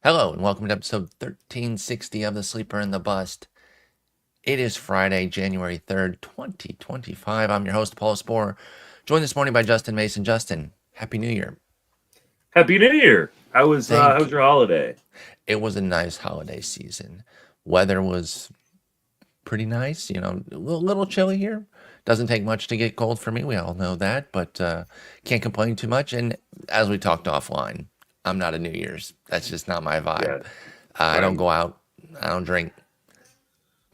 Hello and welcome to episode 1360 of The Sleeper and the Bust. It is Friday, January 3rd, 2025. I'm your host, Paul Sporer, joined this morning by Justin Mason. Justin, Happy New Year. Happy New Year. How was your holiday? It was a nice holiday season. Weather was pretty nice, a little chilly here. Doesn't take much to get cold for me. We all know that, but can't complain too much. And as we talked offline, I'm not a New Year's. That's just not my vibe. Yeah, I don't right. go out. I don't drink.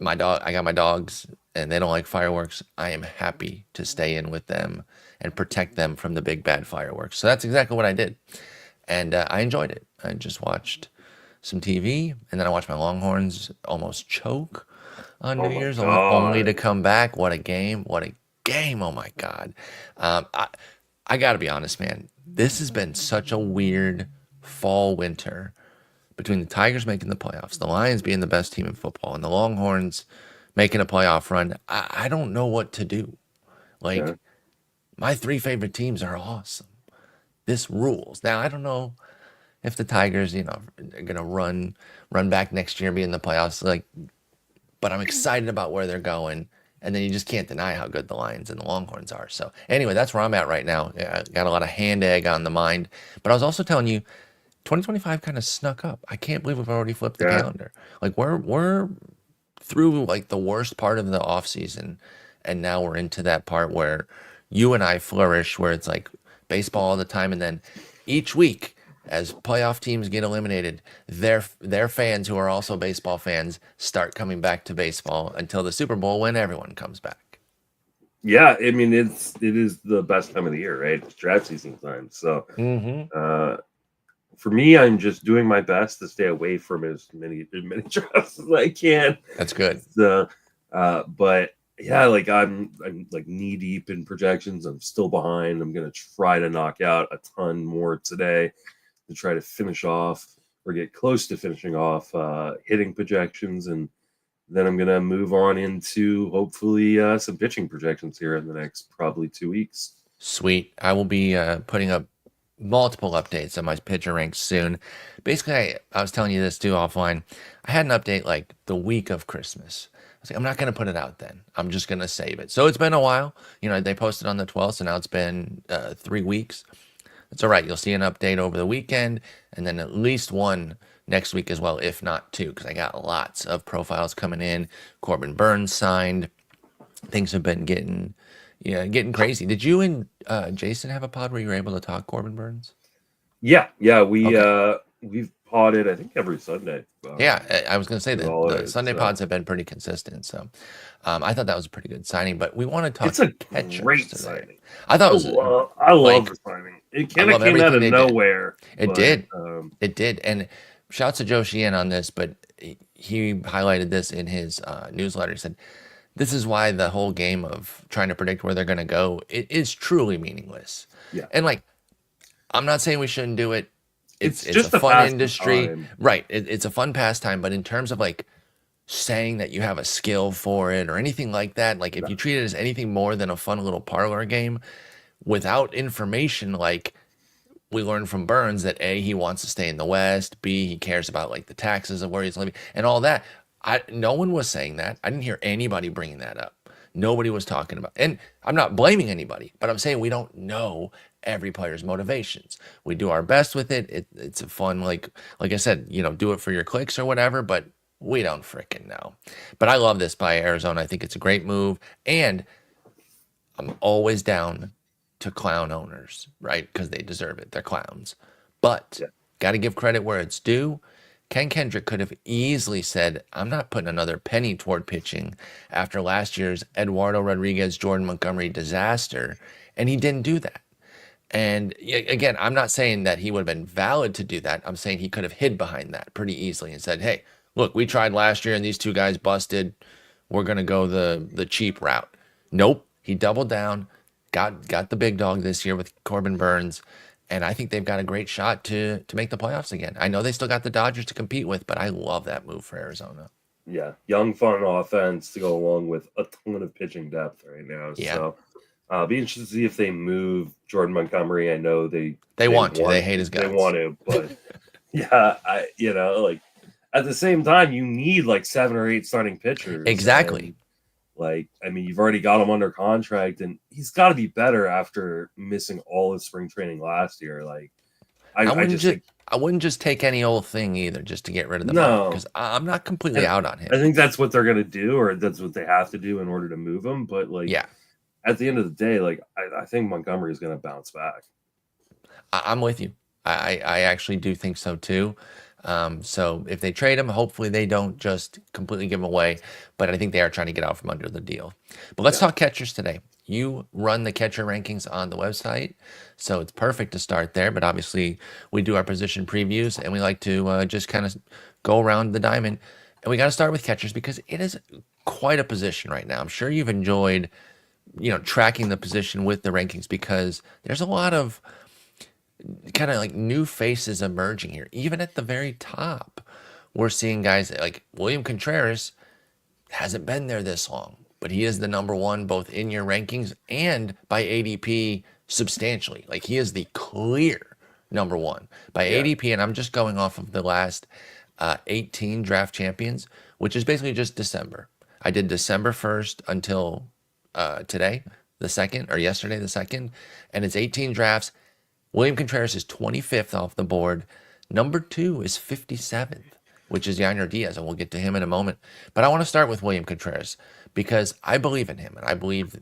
I got my dogs, and they don't like fireworks. I am happy to stay in with them and protect them from the big bad fireworks. So that's exactly what I did, and I enjoyed it. I just watched some TV, and then I watched my Longhorns almost choke on Oh New my Year's, only to God. come back. What a game! What a game! Oh my God! Um, I I got to be honest, man. This has been such a weird fall winter between the Tigers making the playoffs, the Lions being the best team in football, and the Longhorns making a playoff run. I don't know what to do. Yeah. Like, my three favorite teams are awesome. This rules. Now, I don't know if the Tigers, are gonna run back next year, be in the playoffs. Like, but I'm excited about where they're going. And then you just can't deny how good the Lions and the Longhorns are. So anyway, that's where I'm at right now. Yeah, I got a lot of hand egg on the mind. But I was also telling you, 2025 kind of snuck up. I can't believe we've already flipped the Yeah. calendar. Like we're through like the worst part of the off season, and now we're into that part where you and I flourish, where it's like baseball all the time, and then each week as playoff teams get eliminated, their fans who are also baseball fans start coming back to baseball until the Super Bowl when everyone comes back. Yeah, I mean it is the best time of the year, right? It's draft season time. So Mm-hmm. uh for me, I'm just doing my best to stay away from as many drafts as I can. That's good. So but yeah, like I'm like knee deep in projections. I'm still behind. I'm gonna try to knock out a ton more today to try to finish off or get close to finishing off hitting projections, and then I'm gonna move on into hopefully some pitching projections here in the next probably 2 weeks. Sweet. I will be putting up multiple updates on my pitcher ranks soon. Basically, I was telling you this too offline. I had an update like the week of Christmas. I was like, I'm not going to put it out then. I'm just going to save it. So it's been a while. They posted on the 12th, so now it's been 3 weeks. It's all right. You'll see an update over the weekend and then at least one next week as well, if not two, because I got lots of profiles coming in. Corbin Burns signed. Things have been getting crazy. Did you and Jason have a pod where you were able to talk Corbin Burns? Yeah, Okay. we've potted I think every Sunday. Yeah, I was going to say that the Holidays, Sunday so. pods have been pretty consistent. So I thought that was a pretty good signing, but we want to talk It's a catchers great today. signing. I thought it was I love like, the signing. It I kind of love came out everything of they did. nowhere. It but, did. It did. And shouts to Joe Sheehan on this, but he highlighted this in his newsletter. He said, this is why the whole game of trying to predict where they're going to go, it is truly meaningless. Yeah. And like, I'm not saying we shouldn't do it. It's just a fun pastime. industry. Right. It's a fun pastime. But in terms of like saying that you have a skill for it or anything like that, like if you treat it as anything more than a fun little parlor game without information, like we learned from Burns that A, he wants to stay in the West, B, he cares about like the taxes of where he's living and all that. No one was saying that. I didn't hear anybody bringing that up. Nobody was talking about, and I'm not blaming anybody, but I'm saying we don't know every player's motivations. We do our best with it. It's a fun, like I said, do it for your clicks or whatever, but we don't fricking know. But I love this by Arizona. I think it's a great move, and I'm always down to clown owners, right? Because they deserve it. They're clowns. But got to give credit where it's due. Ken Kendrick could have easily said, I'm not putting another penny toward pitching after last year's Eduardo Rodriguez, Jordan Montgomery disaster. And he didn't do that. And again, I'm not saying that he would have been valid to do that. I'm saying he could have hid behind that pretty easily and said, hey, look, we tried last year and these two guys busted. We're going to go the cheap route. Nope. He doubled down, got the big dog this year with Corbin Burns. And I think they've got a great shot to make the playoffs again. I know they still got the Dodgers to compete with, but I love that move for Arizona. Yeah, young, fun offense to go along with a ton of pitching depth right now. Yeah. So be interested to see if they move Jordan Montgomery. I know they want to. They hate his guts. They want to, but Yeah, like at the same time, you need like 7 or 8 starting pitchers. Exactly. And, like, I mean, you've already got him under contract, and he's got to be better after missing all of spring training last year. Like, I just think I wouldn't just take any old thing either just to get rid of the money, no, because I'm not completely out on him. I think that's what they're gonna do, or that's what they have to do in order to move him. But like, Yeah, at the end of the day, like I think Montgomery is gonna bounce back. I'm with you. I actually do think so too. So if they trade him, hopefully they don't just completely give him away. But I think they are trying to get out from under the deal. But let's talk catchers today. You run the catcher rankings on the website, so it's perfect to start there. But obviously, we do our position previews, and we like to just kind of go around the diamond. And we got to start with catchers because it is quite a position right now. I'm sure you've enjoyed, tracking the position with the rankings because there's a lot of kind of like new faces emerging here. Even at the very top, we're seeing guys like Willson Contreras hasn't been there this long, but he is the number one both in your rankings and by ADP substantially. Like he is the clear number one by ADP, and I'm just going off of the last 18 draft champions, which is basically just December. I did December 1st until today, the 2nd, or yesterday, the 2nd, and it's 18 drafts. Willson Contreras is 25th off the board. Number 2 is 57th, which is Yainer Diaz, and we'll get to him in a moment. But I want to start with Willson Contreras because I believe in him, and I believe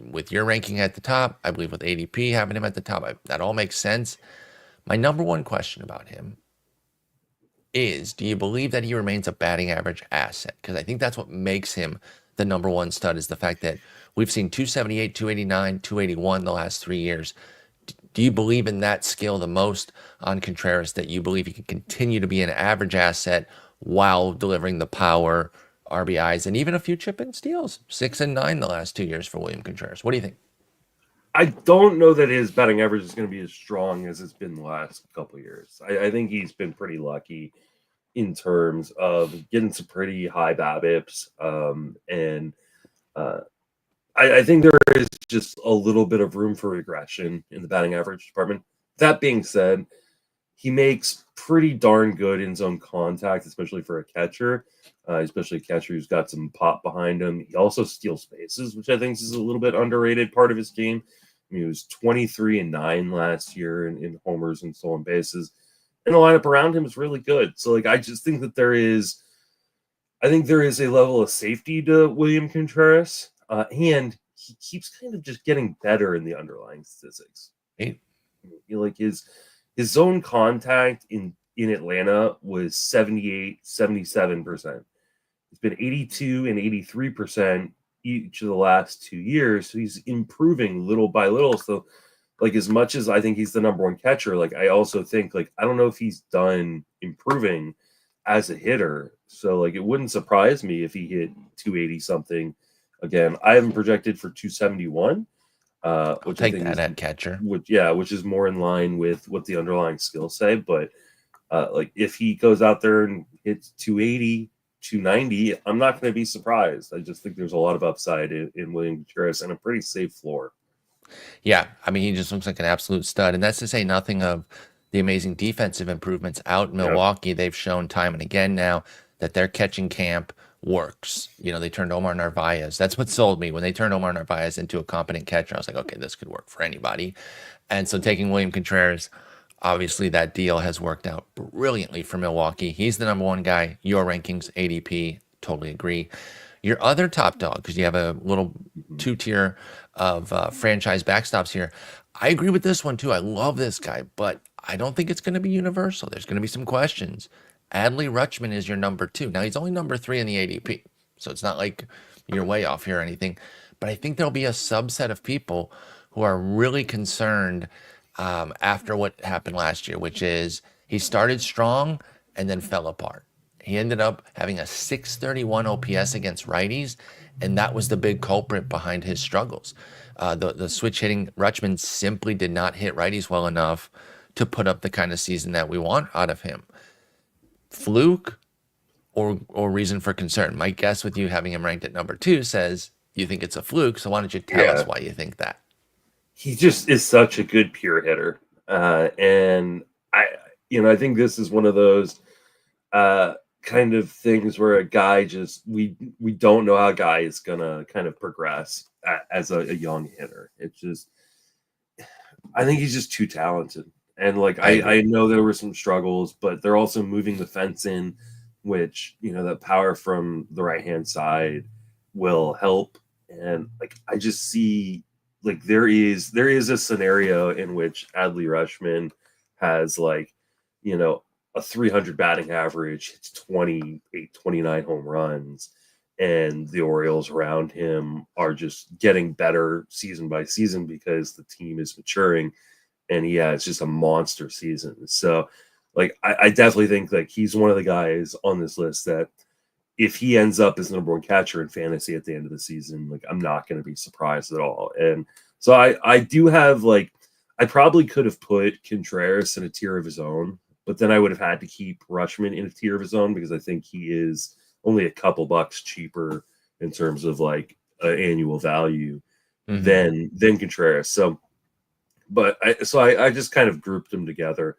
with your ranking at the top, I believe with ADP having him at the top, that all makes sense. My number one question about him is, do you believe that he remains a batting average asset? Because I think that's what makes him the number one stud, is the fact that we've seen 278, 289, 281 the last 3 years. Do you believe in that skill the most on Contreras, that you believe he can continue to be an average asset while delivering the power, RBIs, and even a few chip and steals? 6 and 9 the last 2 years for Willson Contreras. What do you think? I don't know that his batting average is going to be as strong as it's been the last couple of years. I think he's been pretty lucky in terms of getting some pretty high BABIPs. And I think there is just a little bit of room for regression in the batting average department. That being said, he makes pretty darn good in zone contact, especially for a catcher, especially a catcher who's got some pop behind him. He also steals bases, which I think is a little bit underrated part of his game. I mean, he was 23 and 9 last year in homers and stolen bases, and the lineup around him is really good. So, like, I just think that there is a level of safety to Willson Contreras, and he keeps kind of just getting better in the underlying statistics. Hey. Like his zone contact in Atlanta was 78, 77%. It's been 82 and 83% each of the last 2 years. So he's improving little by little. So, like, as much as I think he's the number one catcher, like, I also think, like, I don't know if he's done improving as a hitter. So, like, it wouldn't surprise me if he hit 280 something again. I haven't projected for 271. Which Take I think that is, at catcher. which is more in line with what the underlying skills say. But like, if he goes out there and hits 280, 290, I'm not going to be surprised. I just think there's a lot of upside in Willson Contreras and a pretty safe floor. Yeah, I mean, he just looks like an absolute stud. And that's to say nothing of the amazing defensive improvements out in Milwaukee. Yep. They've shown time and again now that their catching camp works. They turned Omar Narvaez. That's what sold me. When they turned Omar Narvaez into a competent catcher, I was like, okay, this could work for anybody. And so taking Willson Contreras, obviously that deal has worked out brilliantly for Milwaukee. He's the number one guy. Your rankings, ADP, totally agree. Your other top dog, because you have a little 2-tier of franchise backstops here. I agree with this one too. I love this guy, but I don't think it's going to be universal. There's going to be some questions. Adley Rutschman is your number 2. Now, he's only number 3 in the ADP, so it's not like you're way off here or anything. But I think there'll be a subset of people who are really concerned after what happened last year, which is he started strong and then fell apart. He ended up having a 631 OPS against righties, and that was the big culprit behind his struggles. The switch hitting Rutschman simply did not hit righties well enough to put up the kind of season that we want out of him. Fluke or reason for concern? My guess with you having him ranked at number 2 says you think it's a fluke. So why don't you tell us why you think that? He just is such a good pure hitter. And I think this is one of those kind of things where a guy just we don't know how a guy is gonna kind of progress as a young hitter. It's just I think he's just too talented. And like I know there were some struggles, but they're also moving the fence in, which that power from the right hand side will help. And like I just see like there is a scenario in which Adley Rutschman has like a 300 batting average, hits 28, 29 home runs, and the Orioles around him are just getting better season by season because the team is maturing, and it's just a monster season. So like I definitely think like he's one of the guys on this list that if he ends up as number one catcher in fantasy at the end of the season, like I'm not going to be surprised at all. And so I do have like I probably could have put Contreras in a tier of his own, but then I would have had to keep Rutschman in a tier of his own because I think he is only a couple bucks cheaper in terms of like annual value than Contreras. So, but I just kind of grouped them together.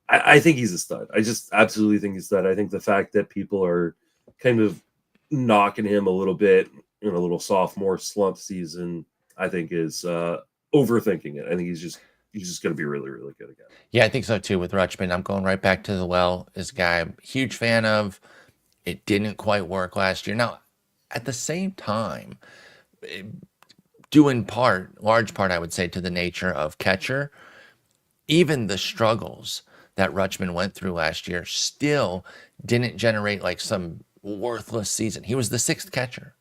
I think he's a stud. I just absolutely think he's a stud. I think the fact that people are kind of knocking him a little bit in a little sophomore slump season, I think is overthinking it. I think he's just going to be really, really good again. Yeah, I think so too with Rutschman. I'm going right back to the well. This guy, I'm a huge fan of. It didn't quite work last year. Now, at the same time, due in part, large part, I would say, to the nature of catcher, even the struggles that Rutschman went through last year still didn't generate like some worthless season. He was the sixth catcher,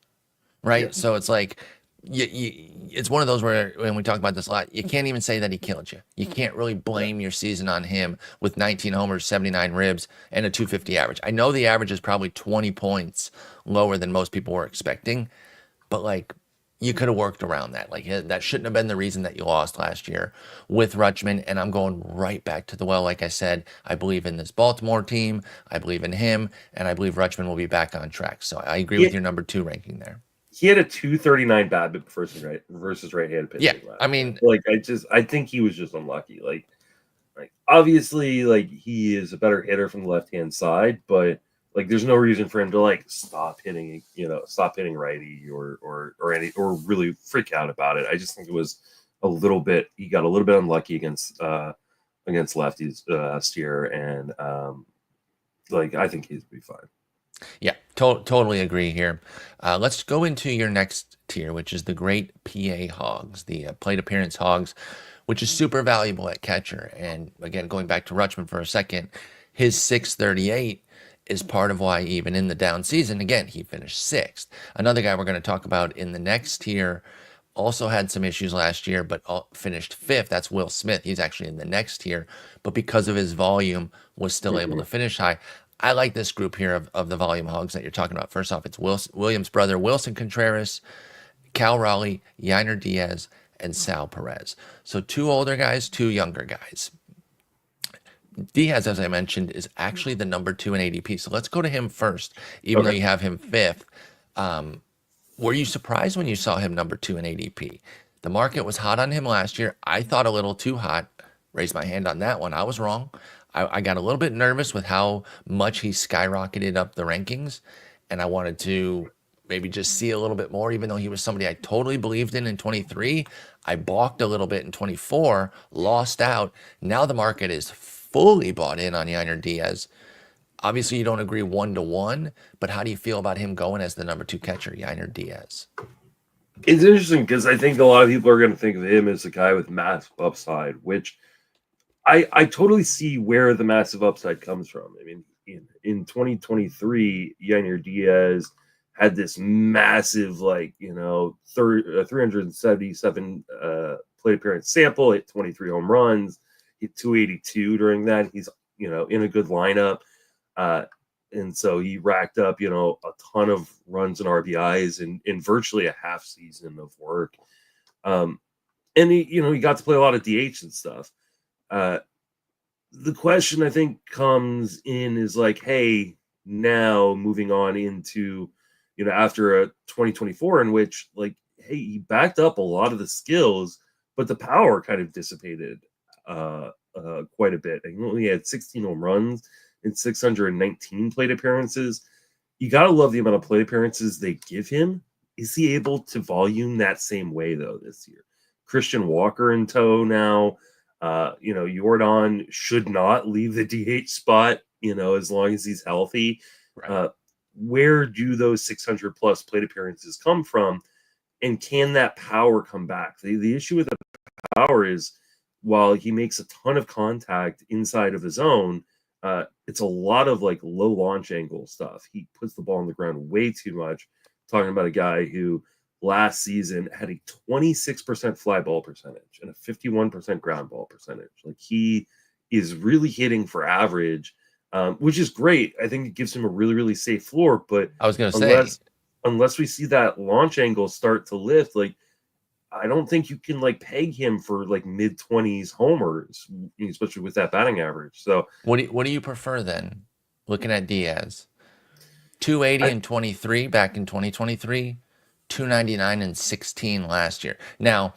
right? Yeah. So it's like, it's one of those where, when we talk about this a lot, you can't even say that he killed you. You can't really blame your season on him with 19 homers, 79 ribs, and a 250 average. I know the average is probably 20 points lower than most people were expecting, but like you could have worked around that. Like that shouldn't have been the reason that you lost last year with Rutschman. And I'm going right back to the well. Like I said, I believe in this Baltimore team. I believe in him, and I believe Rutschman will be back on track. So I agree with your number 2 ranking there. He had a 239 BABIP versus right-handed pitching. Yeah, I mean, like I think he was just unlucky. Like obviously, like he is a better hitter from the left-hand side, but like there's no reason for him to like stop hitting righty or really freak out about it. I just think it was a little bit. He got a little bit unlucky against lefties last year, and like I think he'd be fine. Yeah, totally agree here. Let's go into your next tier, which is the great PA Hogs, the plate appearance Hogs, which is super valuable at catcher. And again, going back to Rutschman for a second, his 638 is part of why even in the down season, again, he finished 6th. Another guy we're going to talk about in the next tier also had some issues last year, but finished 5th. That's Will Smith. He's actually in the next tier, but because of his volume, was still able to finish high. I like this group here of the volume hogs that you're talking about. First off, it's Williams' brother, Willson Contreras, Cal Raleigh, Yainer Diaz, and Sal Perez. So 2 older guys, 2 younger guys. Diaz, as I mentioned, is actually the number 2 in ADP. So let's go to him first, even though you have him 5th. Were you surprised when you saw him number 2 in ADP? The market was hot on him last year. I thought a little too hot. Raised my hand on that one. I was wrong. I got a little bit nervous with how much he skyrocketed up the rankings, and I wanted to maybe just see a little bit more, even though he was somebody I totally believed in 23. I balked a little bit in 24, lost out. Now the market is fully bought in on Yainer Diaz. Obviously, you don't agree 1-to-1, but how do you feel about him going as the number 2 catcher, Yainer Diaz? It's interesting because I think a lot of people are going to think of him as a guy with massive upside, which I totally see where the massive upside comes from. I mean, in 2023, Yainer Diaz had this massive, 377 plate appearance sample, hit 23 home runs, hit 282 during that. He's, in a good lineup. And so he racked up, a ton of runs and RBIs in virtually a half season of work. And he got to play a lot of DH and stuff. The question I think comes in is like, hey, now moving on into, after a 2024 in which he backed up a lot of the skills, but the power kind of dissipated a quite a bit. He only had 16 home runs and 619 plate appearances. You got to love the amount of plate appearances they give him. Is he able to volume that same way, though, this year? Christian Walker in tow now. Yordan should not leave the DH spot, as long as he's healthy. Right. Where do those 600 plus plate appearances come from? And can that power come back? The issue with the power is, while he makes a ton of contact inside of his zone, it's a lot of like low launch angle stuff. He puts the ball on the ground way too much. Talking about a guy who last season had a 26% fly ball percentage and a 51% ground ball percentage. Like, he is really hitting for average, which is great. I think it gives him a really, really safe floor. But I was going to say, unless we see that launch angle start to lift, like, I don't think you can like peg him for like mid-20s homers, especially with that batting average. So what do you prefer then? Looking at Diaz, 280 and 23 back in 2023, 299 and 16 last year. Now,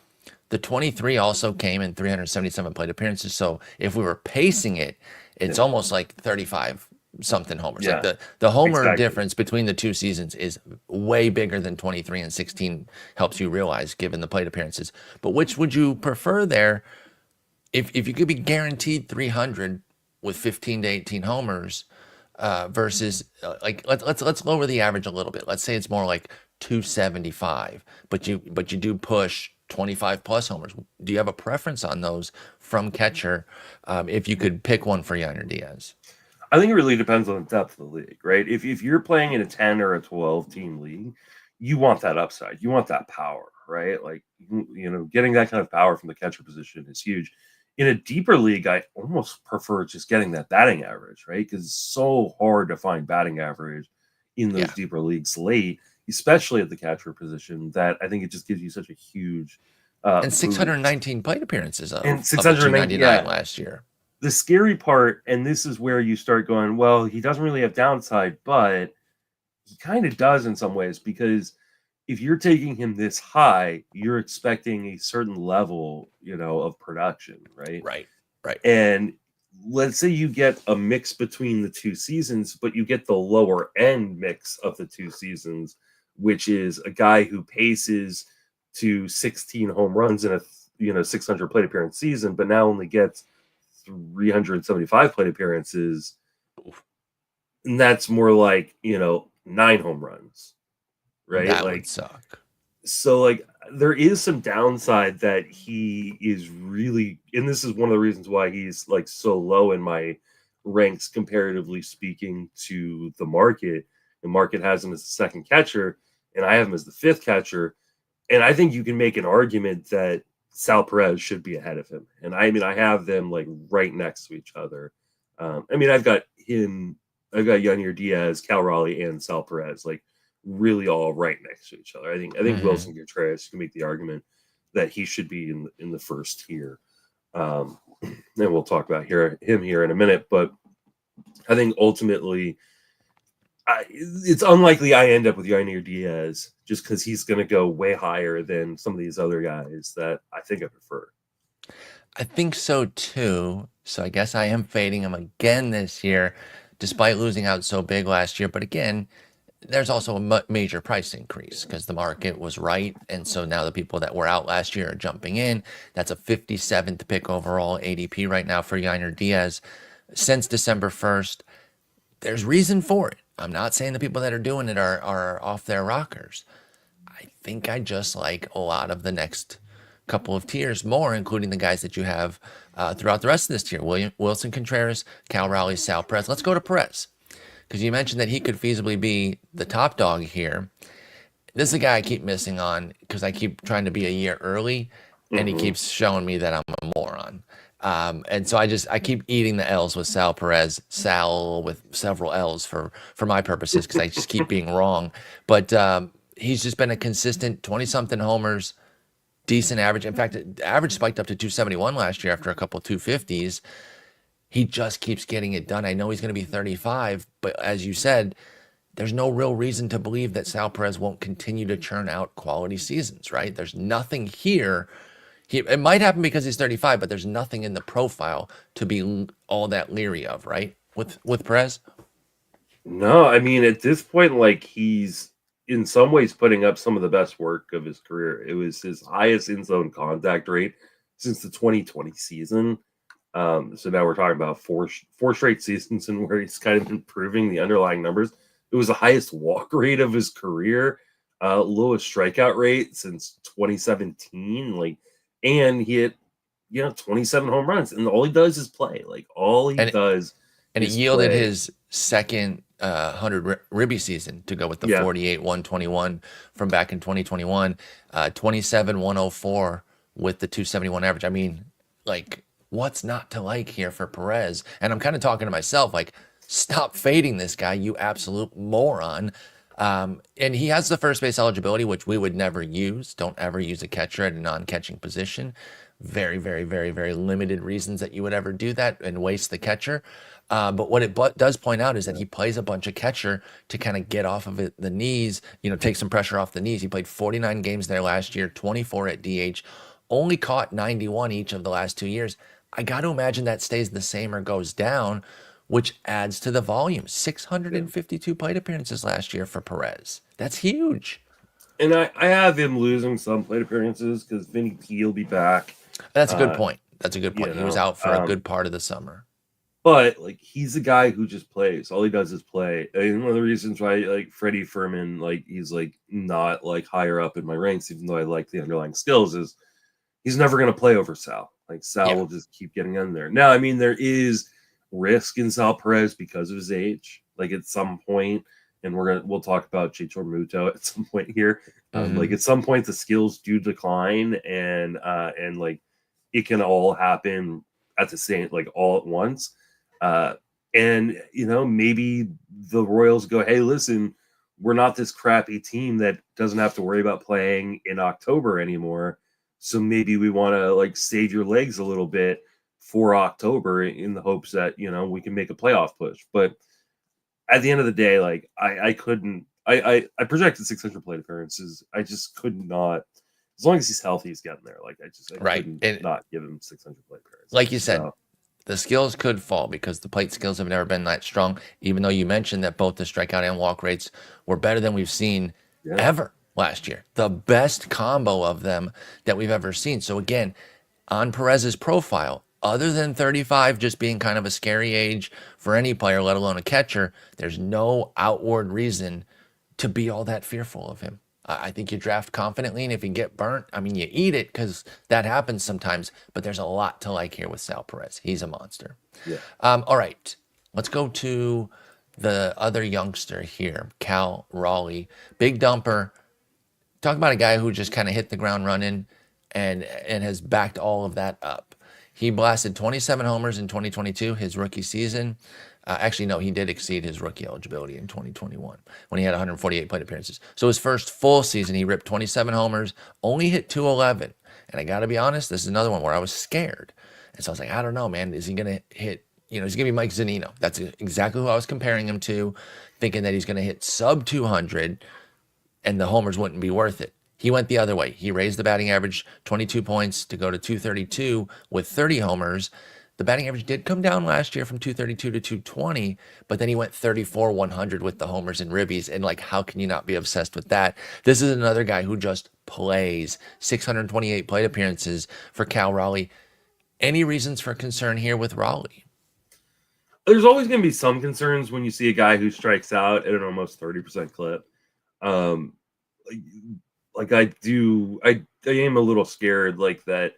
the 23 also came in 377 plate appearances. So if we were pacing it, it's almost like 35 something homers. Yeah, like the homer exactly. difference between the two seasons is way bigger than 23 and 16 helps you realize, given the plate appearances. But which would you prefer there? If you could be guaranteed 300 with 15 to 18 homers, versus like let's lower the average a little bit. Let's say it's more like 275, but you do push 25 plus homers. Do you have a preference on those from catcher, if you could pick one for Yainer Diaz? I think it really depends on the depth of the league, right? If you're playing in a 10 or a 12 team league, you want that upside. You want that power, right? Like, getting that kind of power from the catcher position is huge. In a deeper league, I almost prefer just getting that batting average, right? Because it's so hard to find batting average in those deeper leagues late, especially at the catcher position, that I think it just gives you such a huge and 619 plate appearances and 699 last year. The scary part, and this is where you start going, well, he doesn't really have downside, but he kind of does in some ways, because if you're taking him this high, you're expecting a certain level, of production, right? Right. And let's say you get a mix between the two seasons, but you get the lower end mix of the two seasons, which is a guy who paces to 16 home runs in a 600 plate appearance season, but now only gets 375 plate appearances, and that's more like 9 home runs, right? That like would suck. So like there is some downside that he is really, and this is one of the reasons why he's like so low in my ranks comparatively speaking to the market. The market has him as the second catcher, and I have him as the fifth catcher, and I think you can make an argument that Sal Perez should be ahead of him. And I have them like right next to each other. I've got Yainer Diaz, Cal Raleigh, and Sal Perez, like really all right next to each other. I think Willson Contreras can make the argument that he should be in the first tier. And we'll talk about him here in a minute. But I think ultimately, it's unlikely I end up with Yainer Diaz, just because he's going to go way higher than some of these other guys that I think I prefer. I think so too. So I guess I am fading him again this year, despite losing out so big last year. But again, there's also a major price increase because the market was right. And so now the people that were out last year are jumping in. That's a 57th pick overall ADP right now for Yainer Diaz since December 1st. There's reason for it. I'm not saying the people that are doing it are off their rockers. I think I just like a lot of the next couple of tiers more, including the guys that you have throughout the rest of this tier. Willson Contreras, Cal Raleigh, Sal Perez. Let's go to Perez, because you mentioned that he could feasibly be the top dog here. This is a guy I keep missing on because I keep trying to be a year early, and he keeps showing me that I'm a moron. And so I keep eating the L's with Sal Perez, Sal with several L's for my purposes, because I just keep being wrong. But he's just been a consistent 20-something homers, decent average. In fact, the average spiked up to 271 last year after a couple 250s. He just keeps getting it done. I know he's going to be 35, but as you said, there's no real reason to believe that Sal Perez won't continue to churn out quality seasons, right? There's nothing here. It might happen because he's 35, but there's nothing in the profile to be all that leery of, right? With Perez. No, I mean at this point, like he's in some ways putting up some of the best work of his career. It was his highest in zone contact rate since the 2020 season. So now we're talking about four straight seasons and where he's kind of improving the underlying numbers. It was the highest walk rate of his career, lowest strikeout rate since 2017. Like, and he hit 27 home runs, and all he does is play. Like all he does. And it yielded his second 100 ribby season to go with the 48 121 from back in 2021, 27 104 with the 271 average. I mean, like, what's not to like here for Perez? And I'm kind of talking to myself, like, stop fading this guy, you absolute moron. And he has the first base eligibility, which we would never use. Don't ever use a catcher at a non-catching position. Very, very, very, very limited reasons that you would ever do that and waste the catcher. But what it does point out is that he plays a bunch of catcher to kind of get off of the knees, take some pressure off the knees. He played 49 games there last year, 24 at DH, only caught 91 each of the last 2 years. I got to imagine that stays the same or goes down, which adds to the volume. 652 plate appearances last year for Perez. That's huge. And I have him losing some plate appearances because Vinny T will be back. That's a good point. That's a good point. He was out for a good part of the summer. But like he's a guy who just plays. All he does is play. And one of the reasons why like Freddie Fermin, like he's like not like higher up in my ranks, even though I like the underlying skills, is he's never gonna play over Sal. Like Sal will just keep getting in there. Now, I mean, there is risk in Sal Perez because of his age. Like at some point, and we'll talk about Realmuto at some point here. Like at some point, the skills do decline, and like it can all happen at the same, like all at once. And maybe the Royals go, hey, listen, we're not this crappy team that doesn't have to worry about playing in October anymore. So maybe we want to like save your legs a little bit for October in the hopes that, we can make a playoff push. But at the end of the day, like I projected 600 plate appearances. I just could not, as long as he's healthy, he's getting there. Like I couldn't not give him 600 plate appearances. Like you said, the skills could fall because the plate skills have never been that strong, even though you mentioned that both the strikeout and walk rates were better than we've seen ever last year. The best combo of them that we've ever seen. So again, on Perez's profile, other than 35 just being kind of a scary age for any player, let alone a catcher, there's no outward reason to be all that fearful of him. I think you draft confidently, and if you get burnt, I mean, you eat it because that happens sometimes, but there's a lot to like here with Sal Perez. He's a monster. Yeah. All right, let's go to the other youngster here, Cal Raleigh. Big dumper. Talk about a guy who just kind of hit the ground running and has backed all of that up. He blasted 27 homers in 2022, his rookie season. Actually, no, he did exceed his rookie eligibility in 2021 when he had 148 plate appearances. So his first full season, he ripped 27 homers, only hit 211. And I got to be honest, this is another one where I was scared. And so I was like, I don't know, man. Is he going to hit, he's going to be Mike Zunino. That's exactly who I was comparing him to, thinking that he's going to hit sub 200 and the homers wouldn't be worth it. He went the other way. He raised the batting average 22 points to go to 232 with 30 homers. The batting average did come down last year from 232 to 220, but then he went 34 100 with the homers and ribbies. And like, how can you not be obsessed with that? This is another guy who just plays. 628 plate appearances for Cal Raleigh. Any reasons for concern here with Raleigh? There's always going to be some concerns when you see a guy who strikes out at an almost 30% clip. Like I am a little scared like that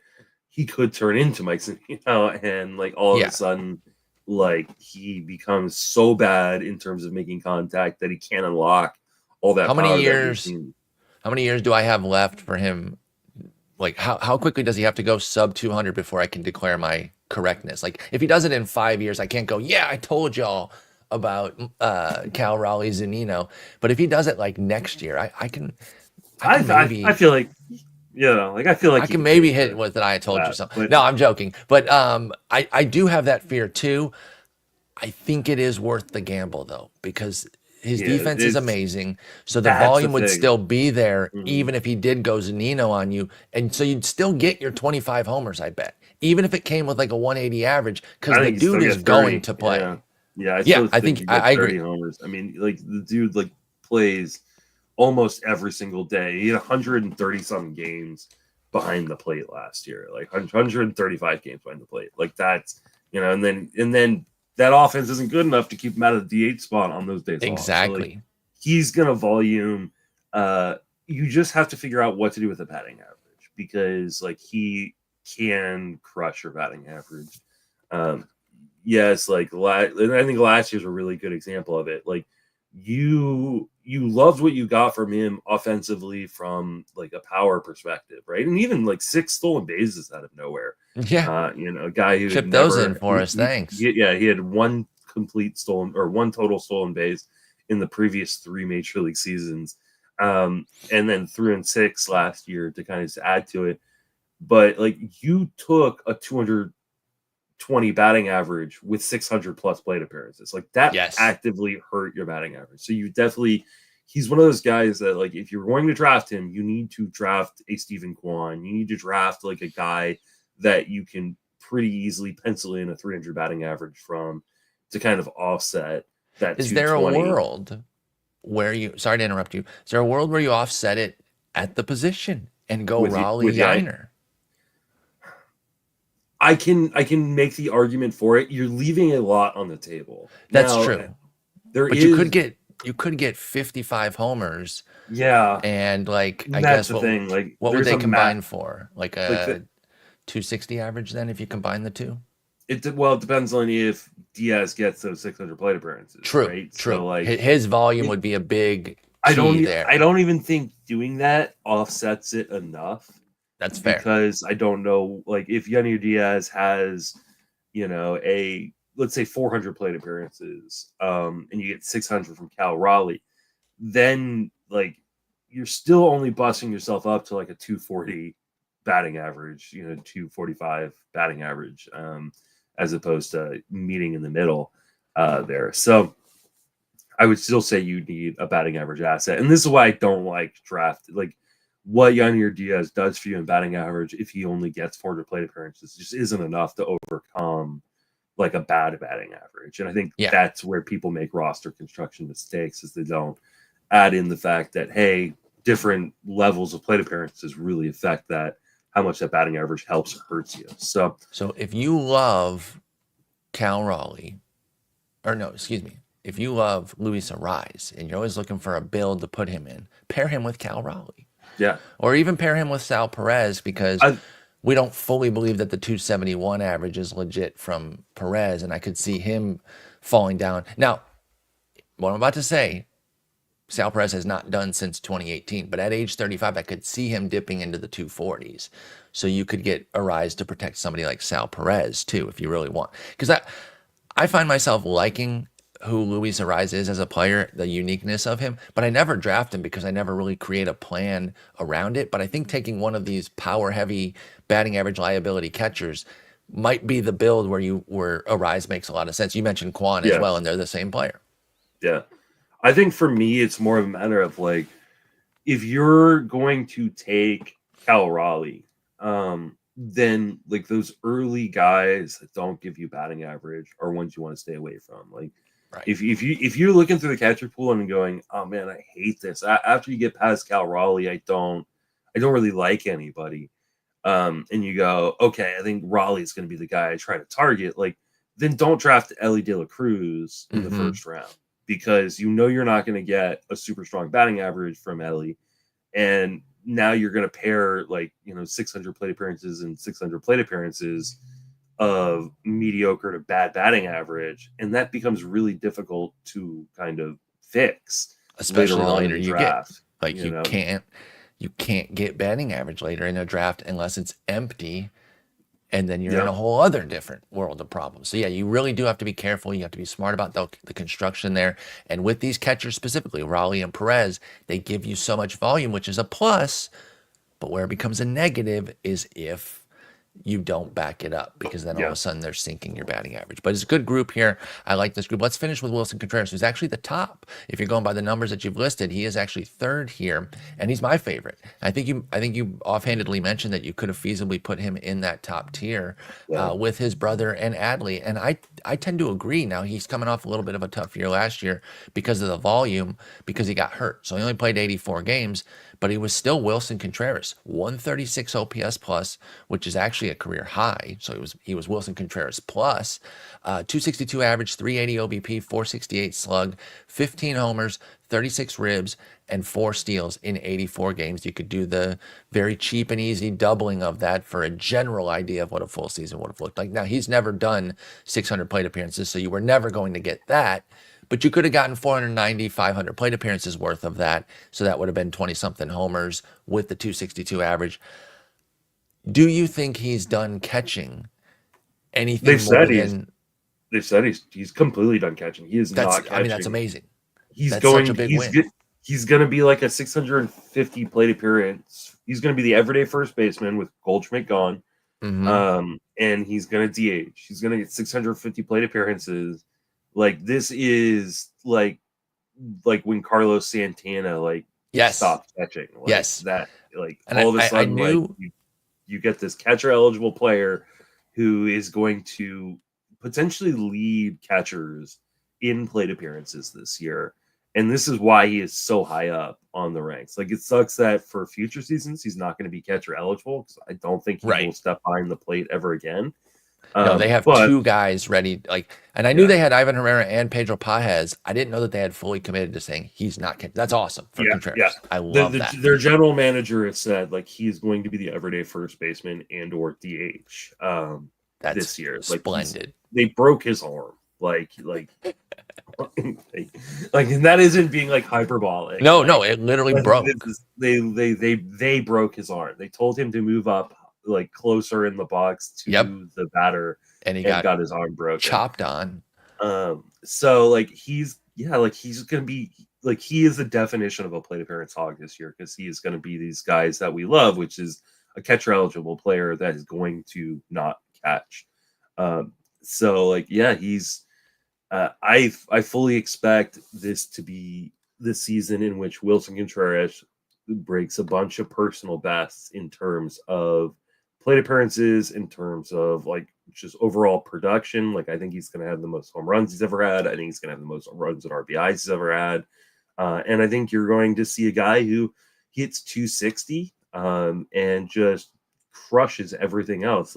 he could turn into Mike Zunino, and like all of a sudden, like he becomes so bad in terms of making contact that he can't unlock all that. How many years do I have left for him? Like how quickly does he have to go sub 200 before I can declare my correctness? Like if he does it in 5 years, I can't go, yeah, I told y'all about Cal Raleigh Zunino. But if he does it like next year, I feel like I can maybe hit with that. I told you something. No, I'm joking. But I do have that fear too. I think it is worth the gamble though, because his Yeah, defense is it's amazing. So the that's the volume would thing. still be there, Mhm. even if he did go Zunino on you. And so you'd still get your 25 homers, I bet. Even if it came with like a 180 average, because I the think you still dude is get going 30. to play. Yeah. Yeah, I Yeah, still I think think you I get 30 agree. homers. I mean, like the dude like plays almost every single day. He had 130 some games behind the plate last year, like 135 games behind the plate. Like that's, and then that offense isn't good enough to keep him out of the DH spot on those days off. So like Exactly. he's gonna volume. You just have to figure out what to do with the batting average, because like he can crush your batting average. Yes, like and I think last year's a really good example of it. Like you loved what you got from him offensively from like a power perspective, right? And even like 6 stolen bases out of nowhere. Yeah. A guy who had Chip those in never for us. Thanks. he had one total stolen base in the previous 3 major league seasons. And then 3 and 6 last year to kind of add to it. But like you took a 220 batting average with 600 plus plate appearances. Like that Yes. actively hurt your batting average. So he's one of those guys that like, if you're going to draft him, you need to draft a Stephen Kwan. You need to draft like a guy that you can pretty easily pencil in a 300 batting average from to kind of offset that. Is there a 220. world where you, sorry to interrupt you, is there a world where you offset it at the position and go Raleigh Yainer? I can make the argument for it. You're leaving a lot on the table. That's Now, true. But you could get 55 homers. Yeah. And like I that's guess the thing. Like what would they combine for? Like a 260 average then if you combine the two? It depends on if Diaz gets those 600 plate appearances. True. Right? True. So like his volume would be a big I there. don't even think doing that offsets it enough. That's fair. Because I don't know, like if Yainer Diaz has, let's say 400 plate appearances, and you get 600 from Cal Raleigh, then like you're still only busting yourself up to like a 240 batting average, 245 batting average, as opposed to meeting in the middle there. So I would still say you need a batting average asset. And this is why I don't like draft. Like what Yainer Diaz does for you in batting average, if he only gets 400 plate appearances, just isn't enough to overcome like a bad batting average. And I think that's where people make roster construction mistakes, is they don't add in the fact that, hey, different levels of plate appearances really affect that, how much that batting average helps or hurts you. So if you love Cal Raleigh, or no, excuse me, if you love Luis Ariz and you're always looking for a build to put him in, pair him with Cal Raleigh. Yeah. Or even pair him with Sal Perez, because we don't fully believe that the 271 average is legit from Perez, and I could see him falling down. Now, what I'm about to say, Sal Perez has not done since 2018, but at age 35, I could see him dipping into the 240s. So you could get Ariz to protect somebody like Sal Perez too, if you really want. Because I find myself liking who Luis Ariz is as a player, the uniqueness of him, but I never draft him because I never really create a plan around it. But I think taking one of these power heavy batting average liability catchers might be the build where Ariz makes a lot of sense. You mentioned Kwan as well, and they're the same player. Yeah. I think for me, it's more of a matter of like, if you're going to take Cal Raleigh, then like those early guys that don't give you batting average are ones you want to stay away from. Like, right. if you're looking through the catcher pool and going, oh man, I hate this. After you get past Cal Raleigh, I don't really like anybody. And you go, okay, I think Raleigh is going to be the guy I try to target. Like, then don't draft Elly De La Cruz in the first round, because you're not going to get a super strong batting average from Elly. And now you're going to pair 600 plate appearances and 600 plate appearances of mediocre to bad batting average. And that becomes really difficult to kind of fix, especially later in the you draft. Get. You can't get batting average later in a draft unless it's empty. And then you're in a whole other different world of problems. So yeah, you really do have to be careful. You have to be smart about the construction there. And with these catchers specifically, Raleigh and Perez, they give you so much volume, which is a plus. But where it becomes a negative is if you don't back it up, because then all of Yeah. a sudden they're sinking your batting average. But it's a good group here. I like this group. Let's finish with Willson Contreras, who's actually the top. If you're going by the numbers that you've listed, he is actually third here, and he's my favorite. I think you offhandedly mentioned that you could have feasibly put him in that top tier Yeah. with his brother and Adley, and I tend to agree. Now he's coming off a little bit of a tough year last year because of the volume, because he got hurt, so he only played 84 games. But he was still Willson Contreras, 136 OPS plus, which is actually a career high. So he was Willson Contreras plus, 262 average, 380 OBP, 468 slug, 15 homers, 36 ribs, and 4 steals in 84 games. You could do the very cheap and easy doubling of that for a general idea of what a full season would have looked like. Now, he's never done 600 plate appearances, so you were never going to get that. But you could have gotten 490, 500 plate appearances worth of that. So that would have been 20-something homers with the 262 average. Do you think he's done catching anything They've said he's completely done catching. He is not catching. I mean, that's amazing. He's That's going. such a big win. He's going to be like a 650 plate appearance. He's going to be the everyday first baseman with Goldschmidt gone. Mm-hmm. And he's going to DH. He's going to get 650 plate appearances. Like, this is like when Carlos Santana stopped catching. That and all of a sudden you get this catcher eligible player who is going to potentially lead catchers in plate appearances this year. And this is why he is so high up on the ranks. Like, it sucks that for future seasons he's not going to be catcher eligible, because I don't think he will step behind the plate ever again. No, they have 2 guys ready. And I knew they had Iván Herrera and Pedro Pages. I didn't know that they had fully committed to saying he's not catching. That's awesome for Contreras. Yeah. I love that. Their general manager has said he's going to be the everyday first baseman and or DH this year. Splendid. They broke his arm. And that isn't being hyperbolic. No, it literally broke. They broke his arm. They told him to move up closer in the box to the batter, and he got his arm broken, chopped on. So he's gonna be he is the definition of a plate appearance hog this year, because he is going to be these guys that we love, which is a catcher eligible player that is going to not catch. He's I fully expect this to be the season in which Willson Contreras breaks a bunch of personal bests in terms of plate appearances, in terms of just overall production. I think he's going to have the most home runs he's ever had. I think he's going to have the most runs and RBIs he's ever had. And I think you're going to see a guy who hits 260 and just crushes everything else.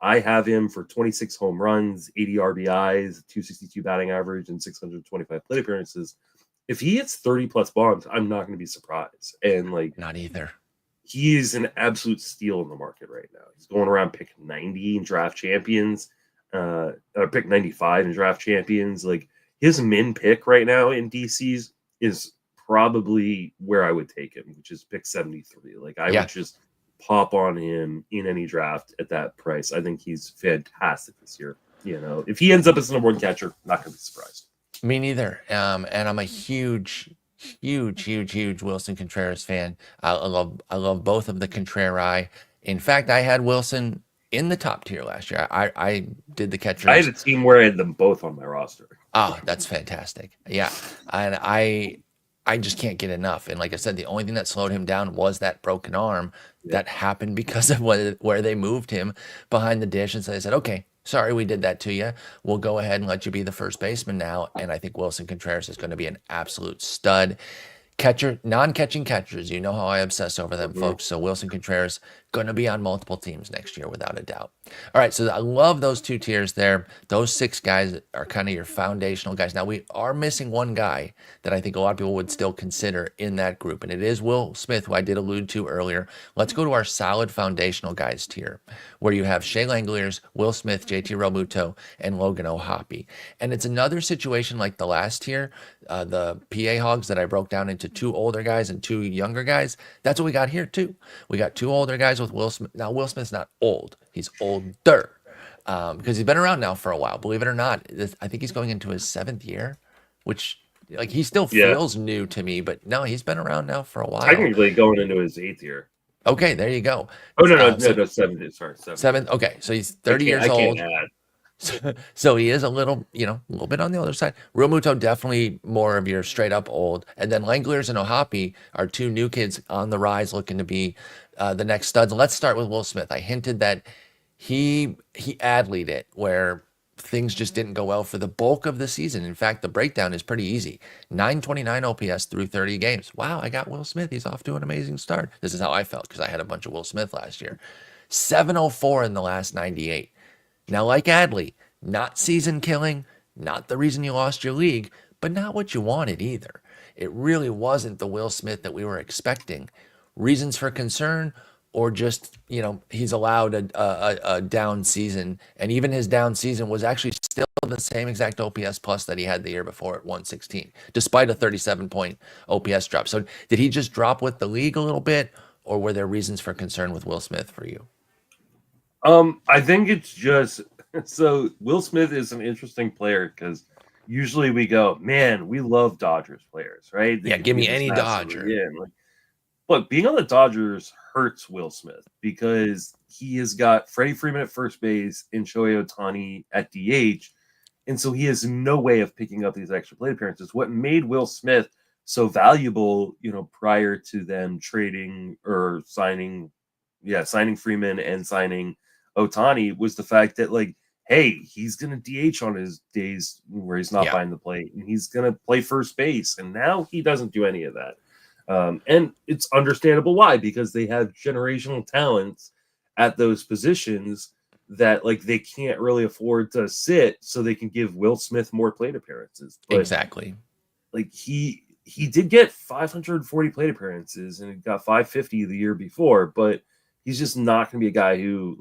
I have him for 26 home runs, 80 RBIs, 262 batting average, and 625 plate appearances. If he hits 30 plus bombs, I'm not going to be surprised. And not either. He is an absolute steal in the market right now. He's going around pick 90 in draft champions, pick 95 in draft champions. His min pick right now in DC's is probably where I would take him, which is pick 73. Would just pop on him in any draft at that price. I think he's fantastic this year. If he ends up as the number 1 catcher, not going to be surprised. Me neither. And I'm a huge Willson Contreras fan. I love both of the Contreras. In fact, I had Willson in the top tier last year. I did the catchers. I had a team where I had them both on my roster. Oh, that's fantastic. Yeah. And I just can't get enough. And like I said, the only thing that slowed him down was that broken arm that happened because of where they moved him behind the dish. And so they said, okay, sorry we did that to you. We'll go ahead and let you be the first baseman now. And I think Willson Contreras is going to be an absolute stud. Non-catching catchers, you know how I obsess over them, folks. So Willson Contreras going to be on multiple teams next year without a doubt. All right, so I love those 2 tiers there. Those 6 guys are kind of your foundational guys. Now, we are missing one guy that I think a lot of people would still consider in that group, and it is Will Smith, who I did allude to earlier. Let's go to our solid foundational guys tier, where you have Shea Langeliers, Will Smith, JT Realmuto, and Logan O'Hoppe. And it's another situation like the last tier, the PA Hogs that I broke down into 2 older guys and 2 younger guys. That's what we got here, too. We got 2 older guys with Will Smith. Now, Will Smith's not old. He's older because he's been around now for a while. Believe it or not, I think he's going into his 7th year, which he still feels new to me. But no, he's been around now for a while. Technically going into his 8th year. Okay, there you go. Oh no, 7. Sorry, 7. 7. Okay, so he's 30 years old. So he is a little bit on the older side. Realmuto definitely more of your straight up old. And then Langeliers and O'Hoppe are two new kids on the rise looking to be the next studs. Let's start with Will Smith. I hinted that he Adley'd it where things just didn't go well for the bulk of the season. In fact, the breakdown is pretty easy. 929 OPS through 30 games. Wow, I got Will Smith. He's off to an amazing start. This is how I felt because I had a bunch of Will Smith last year. 704 in the last 98. Now, like Adley, not season killing, not the reason you lost your league, but not what you wanted either. It really wasn't the Will Smith that we were expecting. Reasons for concern, or just, he's allowed a down season, and even his down season was actually still the same exact OPS plus that he had the year before at 116, despite a 37-point OPS drop. So did he just drop with the league a little bit, or were there reasons for concern with Will Smith for you? I think it's just so Will Smith is an interesting player because usually we go, man, we love Dodgers players, right? Yeah, give me any Dodger. Yeah, but being on the Dodgers hurts Will Smith because he has got Freddie Freeman at first base and Shohei Ohtani at DH, and so he has no way of picking up these extra plate appearances. What made Will Smith so valuable, prior to them trading or signing Freeman and signing Ohtani was the fact that, hey, he's going to DH on his days where he's not behind the plate, and he's going to play first base. And now he doesn't do any of that. And it's understandable why, because they have generational talents at those positions that they can't really afford to sit, so they can give Will Smith more plate appearances. But, exactly. He did get 540 plate appearances and he got 550 the year before, but he's just not going to be a guy who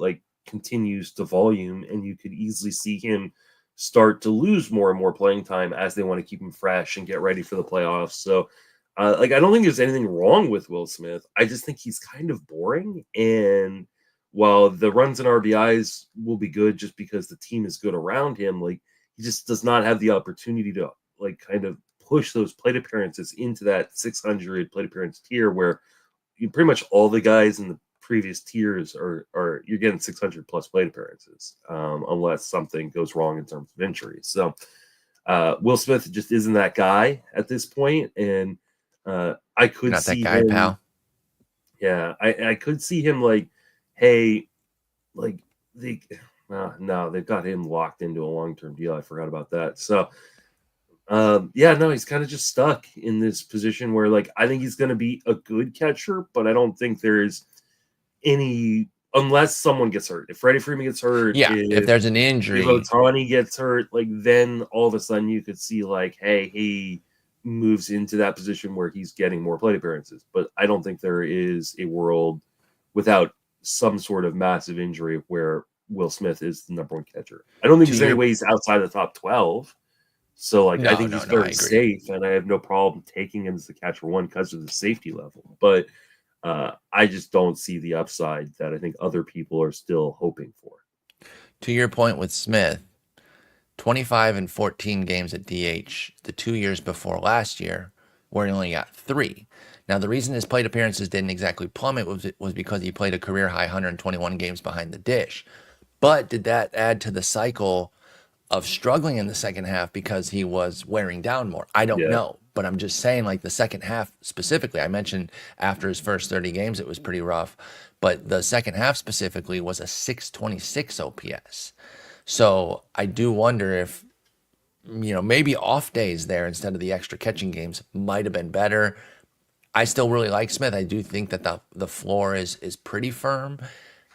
continues to volume, and you could easily see him start to lose more and more playing time as they want to keep him fresh and get ready for the playoffs. So I don't think there's anything wrong with Will Smith. I just think he's kind of boring, and while the runs and RBIs will be good just because the team is good around him, he just does not have the opportunity to kind of push those plate appearances into that 600 plate appearance tier where pretty much all the guys in the previous tiers are you're getting 600 plus plate appearances, unless something goes wrong in terms of injury. So Will Smith just isn't that guy at this point, and I could not see that guy, him, pal. Yeah, I could see him hey, no, they've got him locked into a long-term deal. I forgot about that. So he's kind of just stuck in this position where I think he's going to be a good catcher, but I don't think there's any, unless someone gets hurt. If Freddie Freeman gets hurt, if there's an injury, if Ohtani gets hurt, then all of a sudden you could see hey, he moves into that position where he's getting more plate appearances. But I don't think there is a world without some sort of massive injury where Will Smith is the number one catcher. I don't think there's any way he's outside the top 12. So I think he's very safe, and I have no problem taking him as the catcher one because of the safety level. But I just don't see the upside that I think other people are still hoping for. To your point with Smith, 25 and 14 games at DH the 2 years before last year, where he only got 3. Now, the reason his plate appearances didn't exactly plummet was because he played a career high 121 games behind the dish. But did that add to the cycle of struggling in the second half because he was wearing down more? I don't know, but I'm just saying the second half specifically, I mentioned after his first 30 games, it was pretty rough, but the second half specifically was a 626 OPS. So I do wonder if, maybe off days there instead of the extra catching games might have been better. I still really like Smith. I do think that the floor is pretty firm.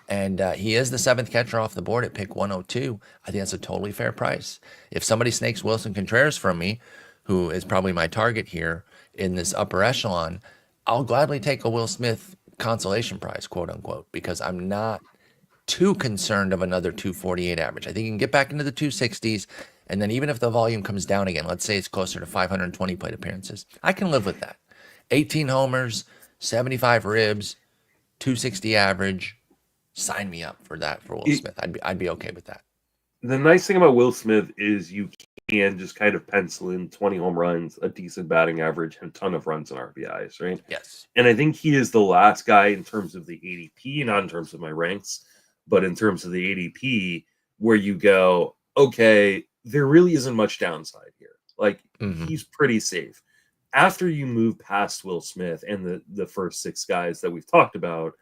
And he is the 7th catcher off the board at pick 102. I think that's a totally fair price. If somebody snakes Willson Contreras from me, who is probably my target here in this upper echelon, I'll gladly take a Will Smith consolation prize, quote unquote, because I'm not too concerned of another 248 average. I think he can get back into the 260s. And then even if the volume comes down again, let's say it's closer to 520 plate appearances, I can live with that. 18 homers, 75 ribs, 260 average. Sign me up for that for Will Smith. I'd be okay with that. The nice thing about Will Smith is you can just kind of pencil in 20 home runs, a decent batting average, and a ton of runs and RBIs, right? Yes. And I think he is the last guy in terms of the ADP, not in terms of my ranks, but in terms of the ADP, where you go, okay, there really isn't much downside here. Like, he's pretty safe. After you move past Will Smith and the first 6 guys that we've talked about,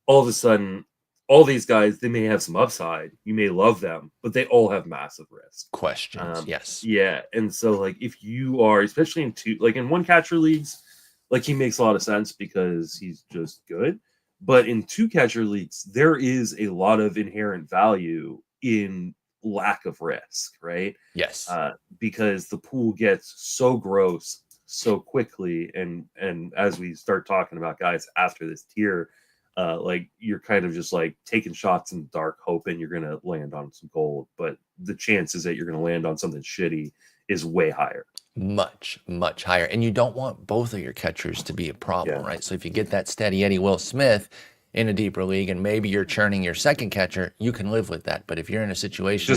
all of a sudden, all these guys, they may have some upside. You may love them, but they all have massive risk. Questions, yes. Yeah, and so, like, if you are, especially in one catcher leagues, like, he makes a lot of sense because he's just good. But in 2 catcher leagues, there is a lot of inherent value in lack of risk, right? Yes. Because the pool gets so gross so quickly, and as we start talking about guys after this tier, like, you're kind of just like taking shots in the dark, hoping you're going to land on some gold, but the chances that you're going to land on something shitty is way higher. Much, much higher. And you don't want both of your catchers to be a problem, right? So if you get that steady Eddie Will Smith in a deeper league and maybe you're churning your second catcher, you can live with that. But if you're in a situation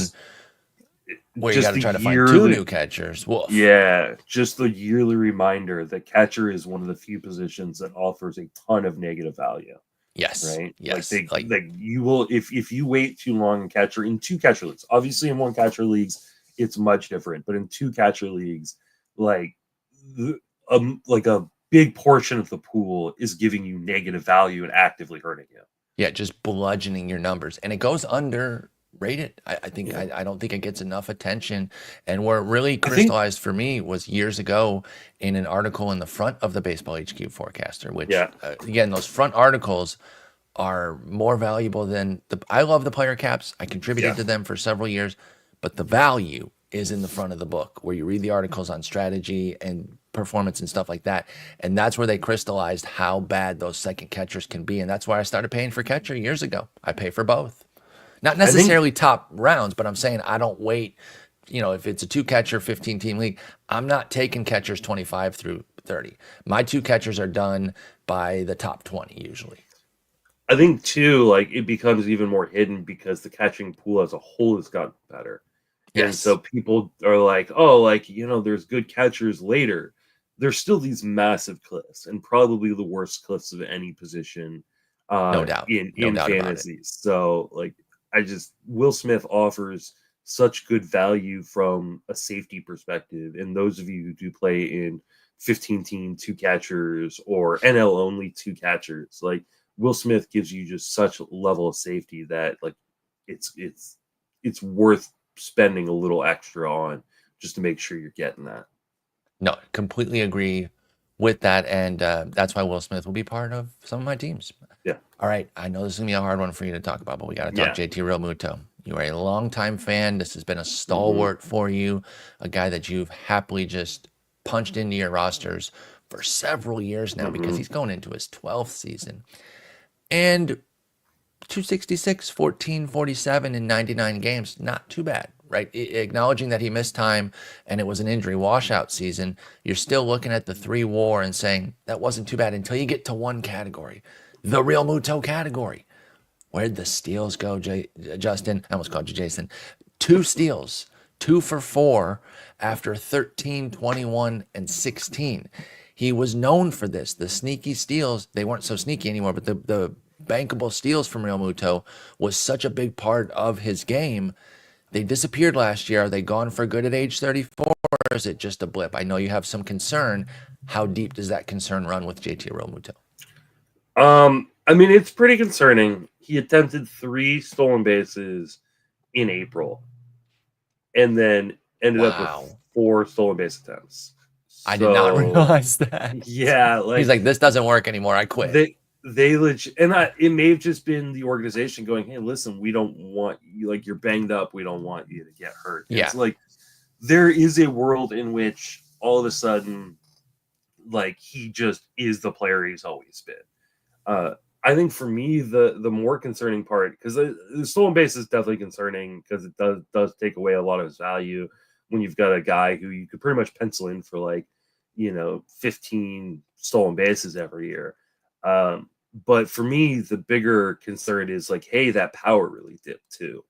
where you got to try to find 2 new catchers, woof. Yeah, just the yearly reminder that catcher is one of the few positions that offers a ton of negative value. Yes. Right. Yes. Like you will, if you wait too long in catcher, in 2 catcher leagues, obviously in 1 catcher leagues, it's much different, but in 2 catcher leagues, like a big portion of the pool is giving you negative value and actively hurting you. Yeah. Just bludgeoning your numbers, and it goes underrated. I think, I don't think it gets enough attention. And where it really crystallized for me was years ago in an article in the front of the Baseball HQ Forecaster, which again, those front articles are more valuable than I love the player caps. I contributed to them for several years, but the value is in the front of the book where you read the articles on strategy and performance and stuff like that. And that's where they crystallized how bad those second catchers can be. And that's why I started paying for catcher years ago. I pay for both. Not necessarily top rounds, but I'm saying I don't wait. You know, if it's a 2 catcher, 15 team league, I'm not taking catchers 25 through 30. My 2 catchers are done by the top 20 usually. I think too, like, it becomes even more hidden because the catching pool as a whole has gotten better. And so people are like, oh, like, you know, there's good catchers later. There's still these massive cliffs, and probably the worst cliffs of any position no doubt in doubt fantasy. So, like, Will Smith offers such good value from a safety perspective. And those of you who do play in 15-team 2 catchers or NL only 2 catchers, like, Will Smith gives you just such a level of safety that, like, it's worth spending a little extra on just to make sure you're getting that. No, completely agree with that. And that's why Will Smith will be part of some of my teams. Yeah. All right. I know this is going to be a hard one for you to talk about, but we got to talk JT Realmuto. You are a longtime fan. This has been a stalwart for you, a guy that you've happily just punched into your rosters for several years now because he's going into his 12th season. And 266, 1447 in 99 games, not too bad, right? Acknowledging that he missed time and it was an injury washout season, you're still looking at the 3 WAR and saying that wasn't too bad until you get to one category, the Realmuto category. Where'd the steals go, Justin? I almost called you Jason. 2 steals, 2 for 4 after 13, 21, and 16. He was known for this. The sneaky steals, they weren't so sneaky anymore, but the bankable steals from Realmuto was such a big part of his game. They disappeared last year. Are they gone for good at age 34, or is it just a blip? I know you have some concern. How deep does that concern run with JT Realmuto? I mean, it's pretty concerning. He attempted 3 stolen bases in April and then ended up with 4 stolen base attempts. I did not realize that. Yeah, like, he's like, this doesn't work anymore. I quit. They legit, and it may have just been the organization going, hey, listen, we don't want you, like, you're banged up. We don't want you to get hurt. It's like, there is a world in which all of a sudden, like, he just is the player he's always been. I think for me, the more concerning part, because the stolen base is definitely concerning because it does take away a lot of his value when you've got a guy who you could pretty much pencil in for, like, 15 stolen bases every year. But for me, the bigger concern is, like, hey, that power really dipped too.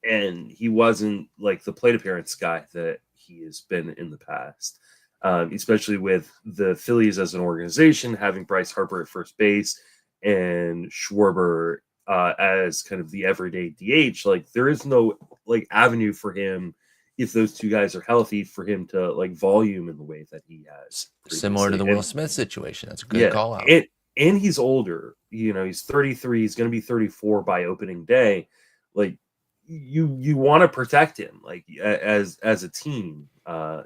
and he wasn't like the plate appearance guy that he has been in the past, especially with the Phillies as an organization having Bryce Harper at first base and Schwarber as kind of the everyday DH. Like there is no like avenue for him if those two guys are healthy for him to like volume in the way that he has Similar to the previously. Will Smith situation. That's a good call out. And he's older. You know, he's 33. He's going to be 34 by opening day. Like you want to protect him like as a team.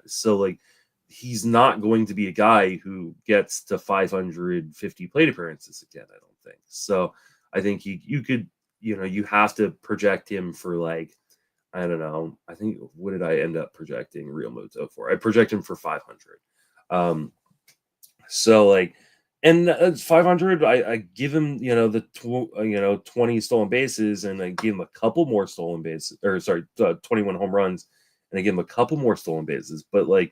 So like he's not going to be a guy who gets to 550 plate appearances again, I don't think. So I think you could, you know, you have to project him for like, I don't know. I think, what did I end up projecting Realmuto for? I project him for 500. So like, and 500, I give him, you know, the 20 stolen bases, and I give him a couple more stolen bases, or sorry, 21 home runs, and I give him a couple more stolen bases. But like,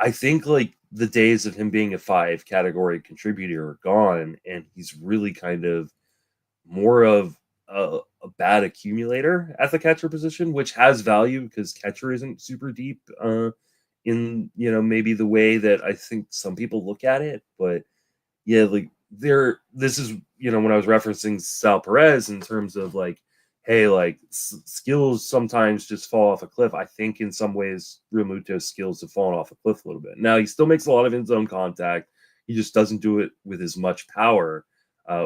I think like the days of him being a 5 category contributor are gone, and he's really kind of more of a bad accumulator at the catcher position, which has value because catcher isn't super deep in, you know, maybe the way that I think some people look at it. But yeah, like this is, you know, when I was referencing Sal Perez in terms of like, hey, like skills sometimes just fall off a cliff. I think in some ways Realmuto's skills have fallen off a cliff a little bit. Now he still makes a lot of in-zone contact. He just doesn't do it with as much power.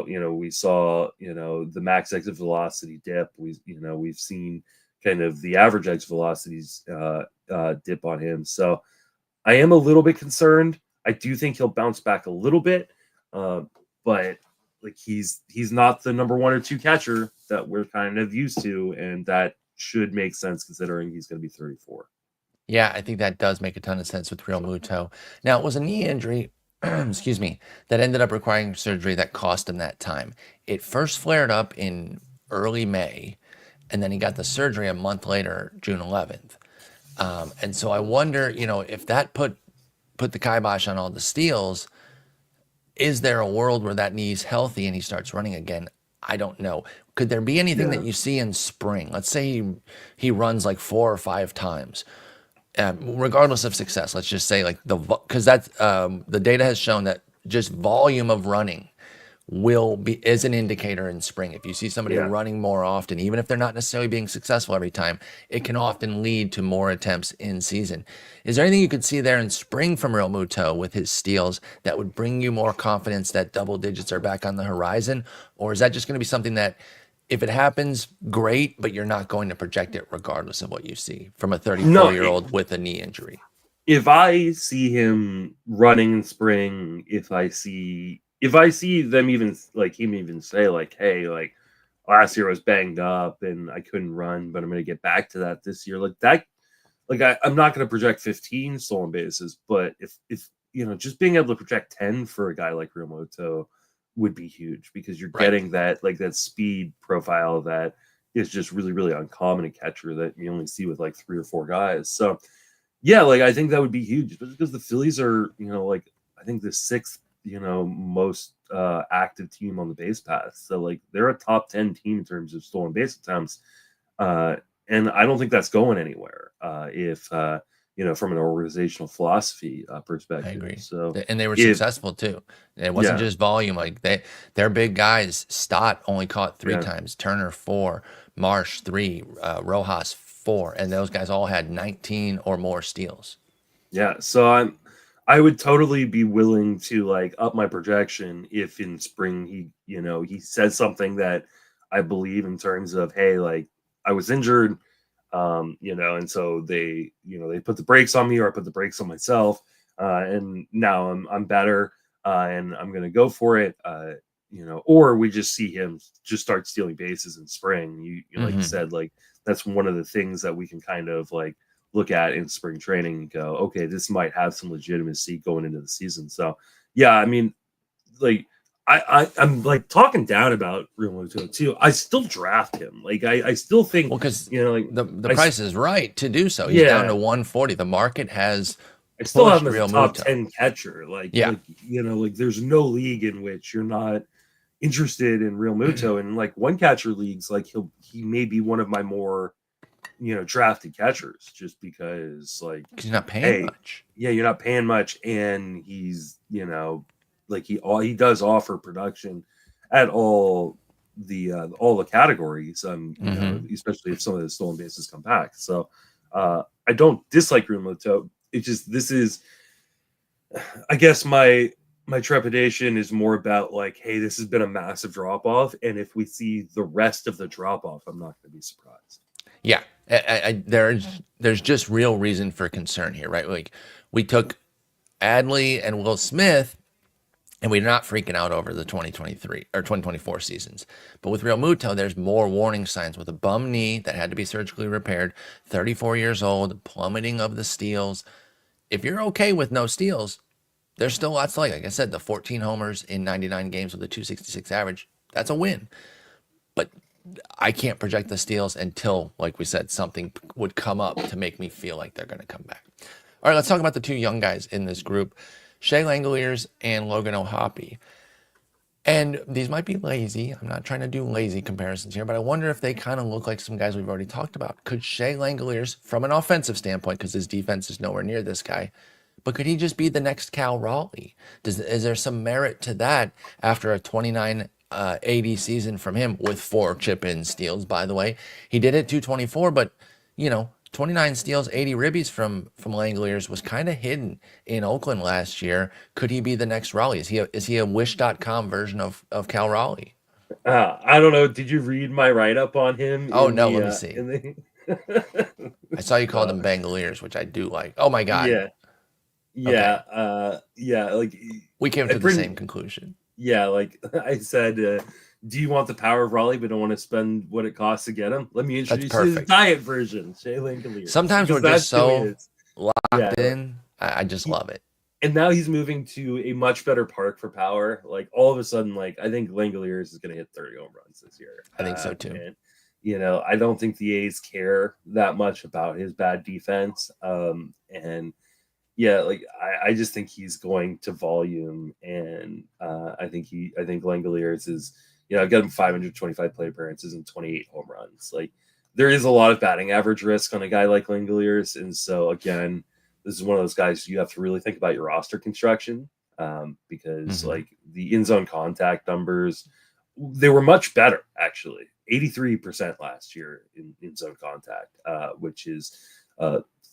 You know, we saw, you know, the max exit velocity dip. We've seen kind of the average exit velocities dip on him. So I am a little bit concerned. I do think he'll bounce back a little bit, but like he's not the number 1 or 2 catcher that we're kind of used to, and that should make sense considering he's going to be 34. Yeah, I think that does make a ton of sense with Realmuto. Now, it was a knee injury, excuse me, that ended up requiring surgery that cost him that time. It first flared up in early May, and then he got the surgery a month later, June 11th. And so I wonder, you know, if that put the kibosh on all the steals, is there a world where that knee's healthy and he starts running again? I don't know. Could there be anything that you see in spring? Let's say he runs like 4 or 5 times. Regardless of success, let's just say like because that's the data has shown that just volume of running is an indicator in spring. If you see somebody running more often, even if they're not necessarily being successful every time, it can often lead to more attempts in season. Is there anything you could see there in spring from Realmuto with his steals that would bring you more confidence that double digits are back on the horizon? Or is that just going to be something that if it happens, great, but you're not going to project it regardless of what you see from a 34-year-old with a knee injury? If I see him running in spring, if I see them even like him even say like, hey, like last year I was banged up and I couldn't run, but I'm going to get back to that this year. Like that, like I'm not going to project 15 stolen bases, but if you know, just being able to project 10 for a guy like Realmuto would be huge, because you're getting that like that speed profile that is just really, really uncommon in catcher that you only see with like 3 or 4 guys. So yeah, like I think that would be huge, because the Phillies are, you know, like I think the 6th, you know, most active team on the base path. So like they're a top 10 team in terms of stolen base attempts. And I don't think that's going anywhere if you know, from an organizational philosophy perspective. I agree. So, And they were successful too. It wasn't just volume. Like their big guys, Stott only caught 3 times, Turner 4, Marsh 3, Rojas 4, and those guys all had 19 or more steals. Yeah, so I would totally be willing to like up my projection if in spring he says something that I believe in terms of, hey, like I was injured, you know, and so they put the brakes on me, or I put the brakes on myself, and now I'm better, and I'm gonna go for it, you know, or we just see him just start stealing bases in spring. You like you said, like that's one of the things that we can kind of like look at in spring training and go, okay, this might have some legitimacy going into the season. So yeah, I mean, like I'm like talking down about Realmuto too. I still draft him. Like I still think, well, because you know, like the price is right to do so. He's down to 140. The market has I still have him as a Realmuto. top 10 catcher. Like you know, like there's no league in which you're not interested in Realmuto. And like one catcher leagues, like he may be one of my more drafted catchers just because, like, because you're not paying much. Yeah, you're not paying much, and he's, like he does offer production at all the categories, especially if some of the stolen bases come back. So I don't dislike Realmuto. It's just, this is, I guess my trepidation is more about, like, hey, this has been a massive drop off, and if we see the rest of the drop off, I'm not going to be surprised. Yeah, there's just real reason for concern here, right? Like, we took Adley and Will Smith, and we're not freaking out over the 2023 or 2024 seasons. But with Realmuto, there's more warning signs with a bum knee that had to be surgically repaired, 34 years old, plummeting of the steals. If you're okay with no steals, there's still lots to like. Like I said, the 14 homers in 99 games with a 266 average, that's a win. But I can't project the steals until, like we said, something would come up to make me feel like they're going to come back. All right, let's talk about the two young guys in this group, Shea Langeliers and Logan O'Hoppe. And these might be lazy. I'm not trying to do lazy comparisons here, but I wonder if they kind of look like some guys we've already talked about. Could Shea Langeliers, from an offensive standpoint, because his defense is nowhere near this guy, but could he just be the next Cal Raleigh? Is there some merit to that after a 29 80 season from him with 4 chip-in steals, by the way? He did it 224, but 29 steals, 80 ribbies from Langeliers was kind of hidden in Oakland last year. Could he be the next Raleigh? Is he a wish.com version of Cal Raleigh? I don't know. Did you read my write-up on him? Oh, no, let me see. I saw you called him Bangaliers, which I do like. Oh, my God. Yeah. Okay. Like, we came to the same conclusion. Yeah, like I said, do you want the power of Raleigh but don't want to spend what it costs to get him? Let me introduce you to the diet version, Shea Langeliers. Sometimes we're just so locked in. I just love it. And now he's moving to a much better park for power. Like, all of a sudden, like, I think Langeliers is going to hit 30 home runs this year. I think so too. And, I don't think the A's care that much about his bad defense. And yeah, like, I just think he's going to volume, and I think Langeliers is, I've got him 525 plate appearances and 28 home runs. Like, there is a lot of batting average risk on a guy like Langeliers, and so again, this is one of those guys you have to really think about your roster construction, because like, the in zone contact numbers, they were much better actually, 83% last year in zone contact, which is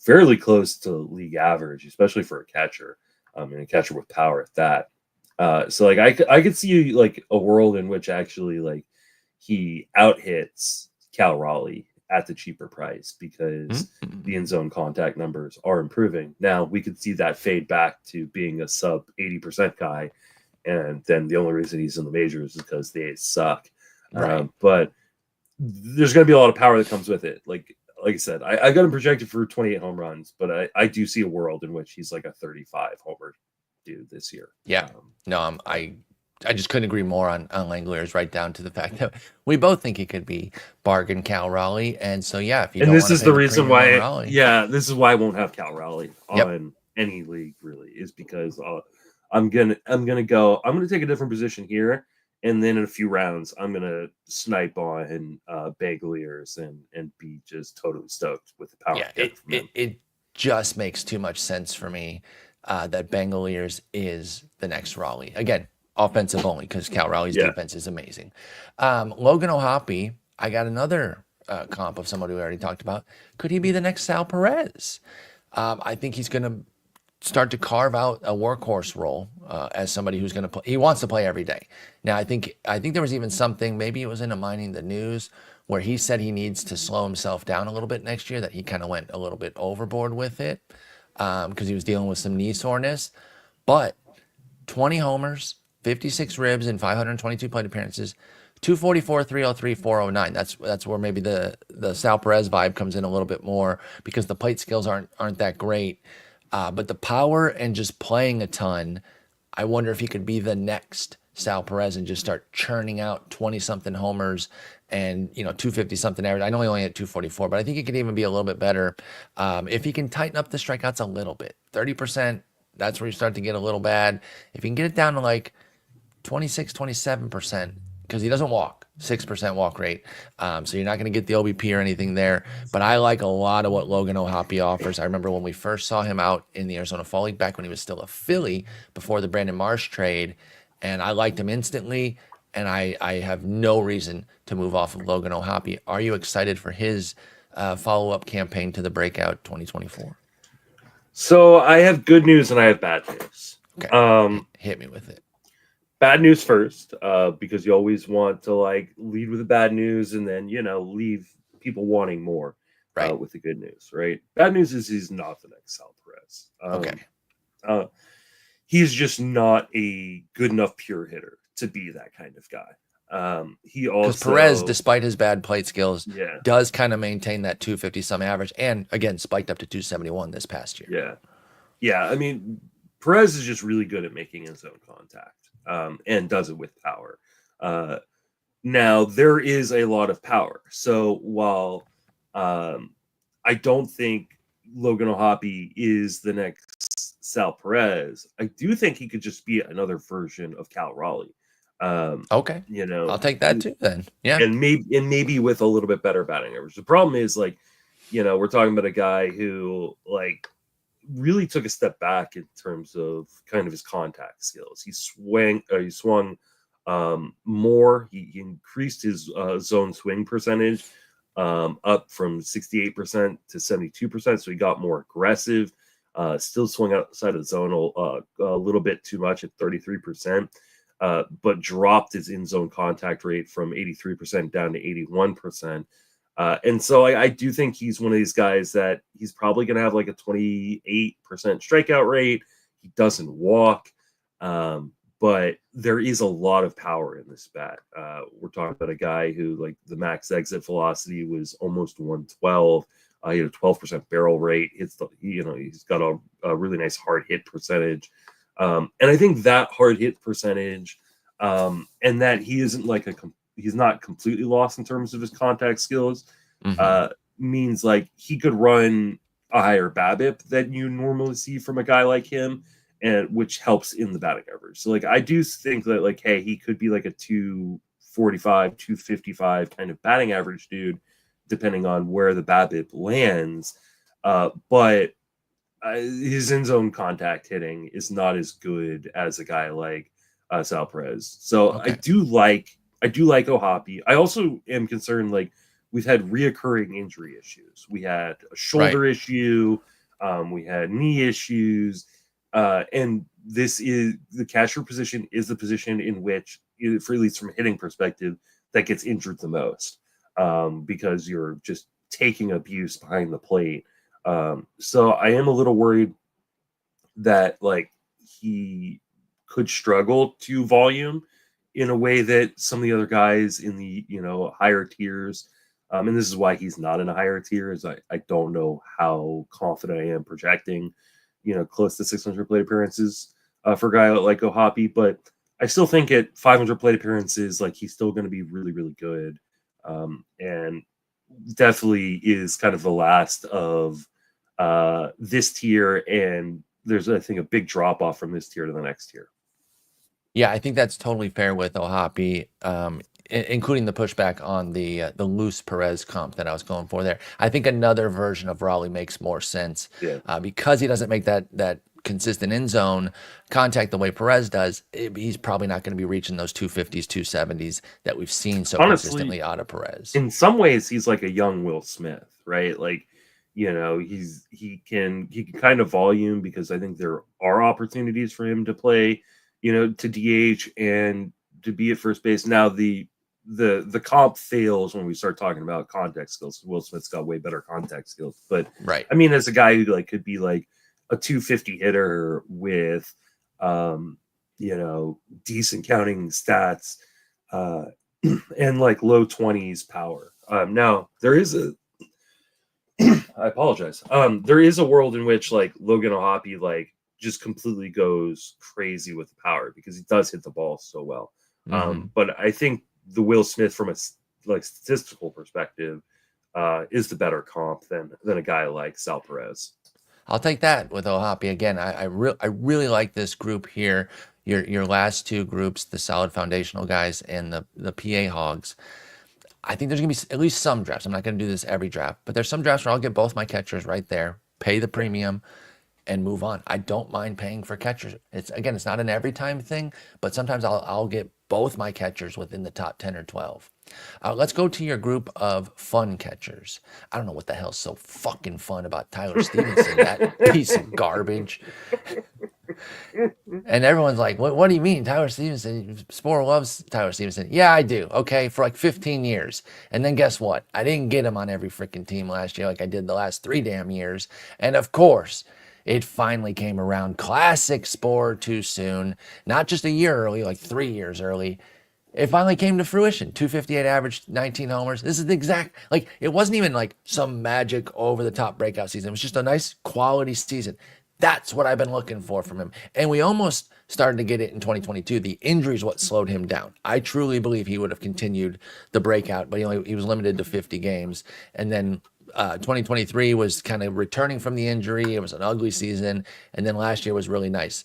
fairly close to league average, especially for a catcher, and a catcher with power at that. So like, I could see like a world in which actually, like, he out hits Cal Raleigh at the cheaper price because the in zone contact numbers are improving. Now we could see that fade back to being a sub 80% guy, and then the only reason he's in the majors is because they suck. Right. But there's going to be a lot of power that comes with it. Like I said, I got him projected for 28 home runs, but I do see a world in which he's like a 35 homer dude this year. Yeah. I just couldn't agree more on Langeliers, right down to the fact that we both think he could be bargain Cal Raleigh. And so, yeah, if you don't, this is the reason why, this is why I won't have Cal Raleigh on any league, really, is because I'm gonna take a different position here. And then in a few rounds, I'm going to snipe on Bangaliers and be just totally stoked with the power. Yeah, it just makes too much sense for me that Bangaliers is the next Raleigh. Again, offensive only, because Cal Raleigh's defense is amazing. Logan O'Hoppe, I got another comp of somebody we already talked about. Could he be the next Sal Perez? I think he's going to start to carve out a workhorse role as somebody who's going to play. He wants to play every day. Now, I think there was even something, maybe it was in a Mining the News, where he said he needs to slow himself down a little bit next year, that he kind of went a little bit overboard with it because he was dealing with some knee soreness. But 20 homers, 56 ribs, and 522 plate appearances, 244, 303, 409. That's where maybe the Sal Perez vibe comes in a little bit more, because the plate skills aren't that great. But the power and just playing a ton, I wonder if he could be the next Sal Perez and just start churning out 20-something homers and 250-something average. I know he only had 244, but I think he could even be a little bit better if he can tighten up the strikeouts a little bit. 30%, that's where you start to get a little bad. If he can get it down to like 26, 27%, because he doesn't walk, 6% walk rate. So you're not going to get the OBP or anything there. But I like a lot of what Logan O'Hoppe offers. I remember when we first saw him out in the Arizona Fall League back when he was still a Philly before the Brandon Marsh trade. And I liked him instantly. And I have no reason to move off of Logan O'Hoppe. Are you excited for his follow-up campaign to the breakout 2024? So I have good news and I have bad news. Okay, hit me with it. Bad news first, because you always want to like lead with the bad news and then, you know, leave people wanting more with the good news, right? Bad news is he's not the next Sal Perez. He's just not a good enough pure hitter to be that kind of guy. He also, because Perez, despite his bad plate skills, yeah, does kind of maintain that 250 some average, and again spiked up to 271 this past year. Yeah. I mean, Perez is just really good at making his own contact, and does it with power. Now there is a lot of power. So while I don't think Logan O'Hoppe is the next Sal Perez, I do think he could just be another version of Cal Raleigh. Okay, you know, I'll take that too then. Yeah, and maybe with a little bit better batting average. The problem is, like, you know, we're talking about a guy who like really took a step back in terms of kind of his contact skills. He swung more. He increased his zone swing percentage up from 68% to 72%. So he got more aggressive. Still swung outside of the zone a little bit too much at 33%. But dropped his in-zone contact rate from 83% down to 81%. And so I do think he's one of these guys that he's probably going to have like a 28% strikeout rate. He doesn't walk, but there is a lot of power in this bat. We're talking about a guy who, like, the max exit velocity was almost 112. He had a 12% barrel rate. He's got a really nice hard hit percentage. And I think that hard hit percentage, and that he isn't like he's not completely lost in terms of his contact skills, means like he could run a higher BABIP than you normally see from a guy like him, and which helps in the batting average. So like I do think that, like, hey, he could be like a 245, 255 kind of batting average dude, depending on where the BABIP lands. But his in zone contact hitting is not as good as a guy like Sal Perez. So I do like O'Hoppe. I also am concerned, like, we've had reoccurring injury issues. We had a shoulder issue, we had knee issues, and this is the catcher position is the position in which, for at least from a hitting perspective, that gets injured the most, because you're just taking abuse behind the plate. So I am a little worried that, like, he could struggle to volume in a way that some of the other guys in the, higher tiers, and this is why he's not in a higher tier, is I don't know how confident I am projecting, close to 600 plate appearances for a guy like O'Hoppe, but I still think at 500 plate appearances, like, he's still going to be really, really good, and definitely is kind of the last of this tier, and there's, I think, a big drop off from this tier to the next tier. Yeah, I think that's totally fair with O'Hoppe, including the pushback on the loose Perez comp that I was going for there. I think another version of Raleigh makes more sense, because he doesn't make that consistent in zone contact the way Perez does. He's probably not going to be reaching those 250s, 270s that we've seen so consistently out of Perez. In some ways, he's like a young Will Smith, right? Like, he can kind of volume, because I think there are opportunities for him to play, to DH and to be at first base. Now the comp fails when we start talking about contact skills. Will Smith's got way better contact skills, but I mean, as a guy who, like, could be like a 250 hitter with, decent counting stats, and like low 20s power. Now there is I apologize. There is a world in which, like, Logan O'Hoppe, like, just completely goes crazy with the power, because he does hit the ball so well. But I think the Will Smith, from a statistical perspective, is the better comp than a guy like Sal Perez. I'll take that with O'Hoppe again. I really like this group here. your last two groups, the solid foundational guys and the PA hogs, I think there's going to be at least some drafts. I'm not going to do this every draft, but there's some drafts where I'll get both my catchers right there, pay the premium, and move on. I don't mind paying for catchers. It's not an every time thing, but sometimes I'll get both my catchers within the top 10 or 12. Let's go to your group of fun catchers. I don't know what the hell's so fucking fun about Tyler Stephenson, that piece of garbage. And everyone's like, what do you mean, Tyler Stephenson? Sporer loves Tyler Stephenson. Yeah, I do. Okay, for like 15 years. And then guess what? I didn't get him on every freaking team last year like I did the last 3 damn years. And of course, it finally came around. Classic Sporer too soon. Not just a year early, like 3 years early. It finally came to fruition. 258 average, 19 homers. This is the exact, like, it wasn't even like some magic over the top breakout season. It was just a nice quality season. That's what I've been looking for from him. And we almost started to get it in 2022. The injury is what slowed him down. I truly believe he would have continued the breakout, but he was limited to 50 games. And then 2023 was kind of returning from the injury. It was an ugly season. And then last year was really nice.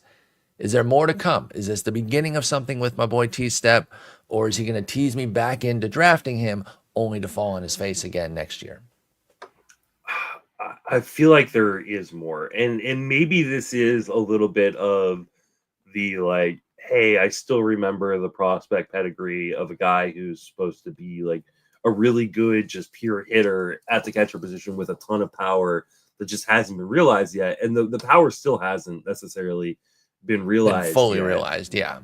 Is there more to come? Is this the beginning of something with my boy T-Step? Or is he going to tease me back into drafting him only to fall on his face again next year? I feel like there is more, and maybe this is a little bit of the like, hey, I still remember the prospect pedigree of a guy who's supposed to be like a really good, just pure hitter at the catcher position with a ton of power that just hasn't been realized yet, and the power still hasn't necessarily been realized, fully realized, yeah.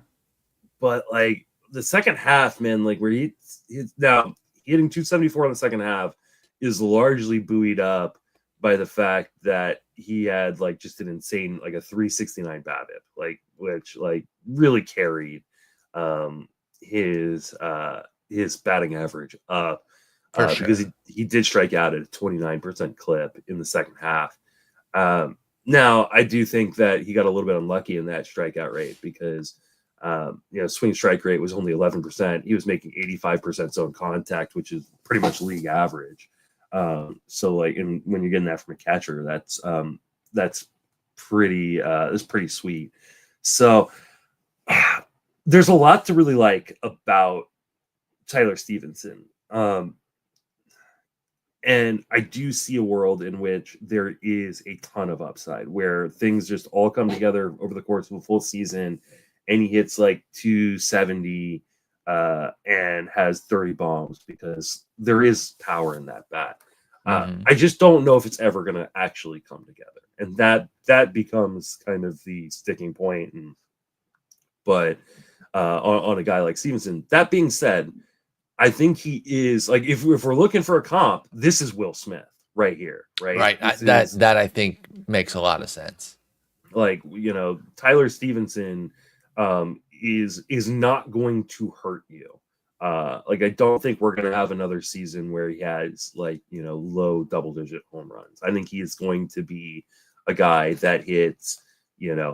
But like the second half, man, like where he's now hitting 274 in the second half is largely buoyed up by the fact that he had like just an insane, like a 369 BABIP, like, which like really carried his batting average up For sure. because he did strike out at a 29% clip in the second half. Now I do think that he got a little bit unlucky in that strikeout rate because swing strike rate was only 11%. He was making 85% zone contact, which is pretty much league average. So like, and when you're getting that from a catcher, that's pretty sweet. So there's a lot to really like about Tyler Stephenson. And I do see a world in which there is a ton of upside where things just all come together over the course of a full season and he hits like 270 and has 30 bombs because there is power in that bat. I just don't know if it's ever going to actually come together. And that becomes kind of the sticking point. But on a guy like Stephenson, that being said, I think he is like, if we're looking for a comp, this is Will Smith right here, right? Right. That I think makes a lot of sense. Like, Tyler Stephenson is not going to hurt you. Like, I don't think we're going to have another season where he has like, low double-digit home runs. I think he is going to be a guy that hits,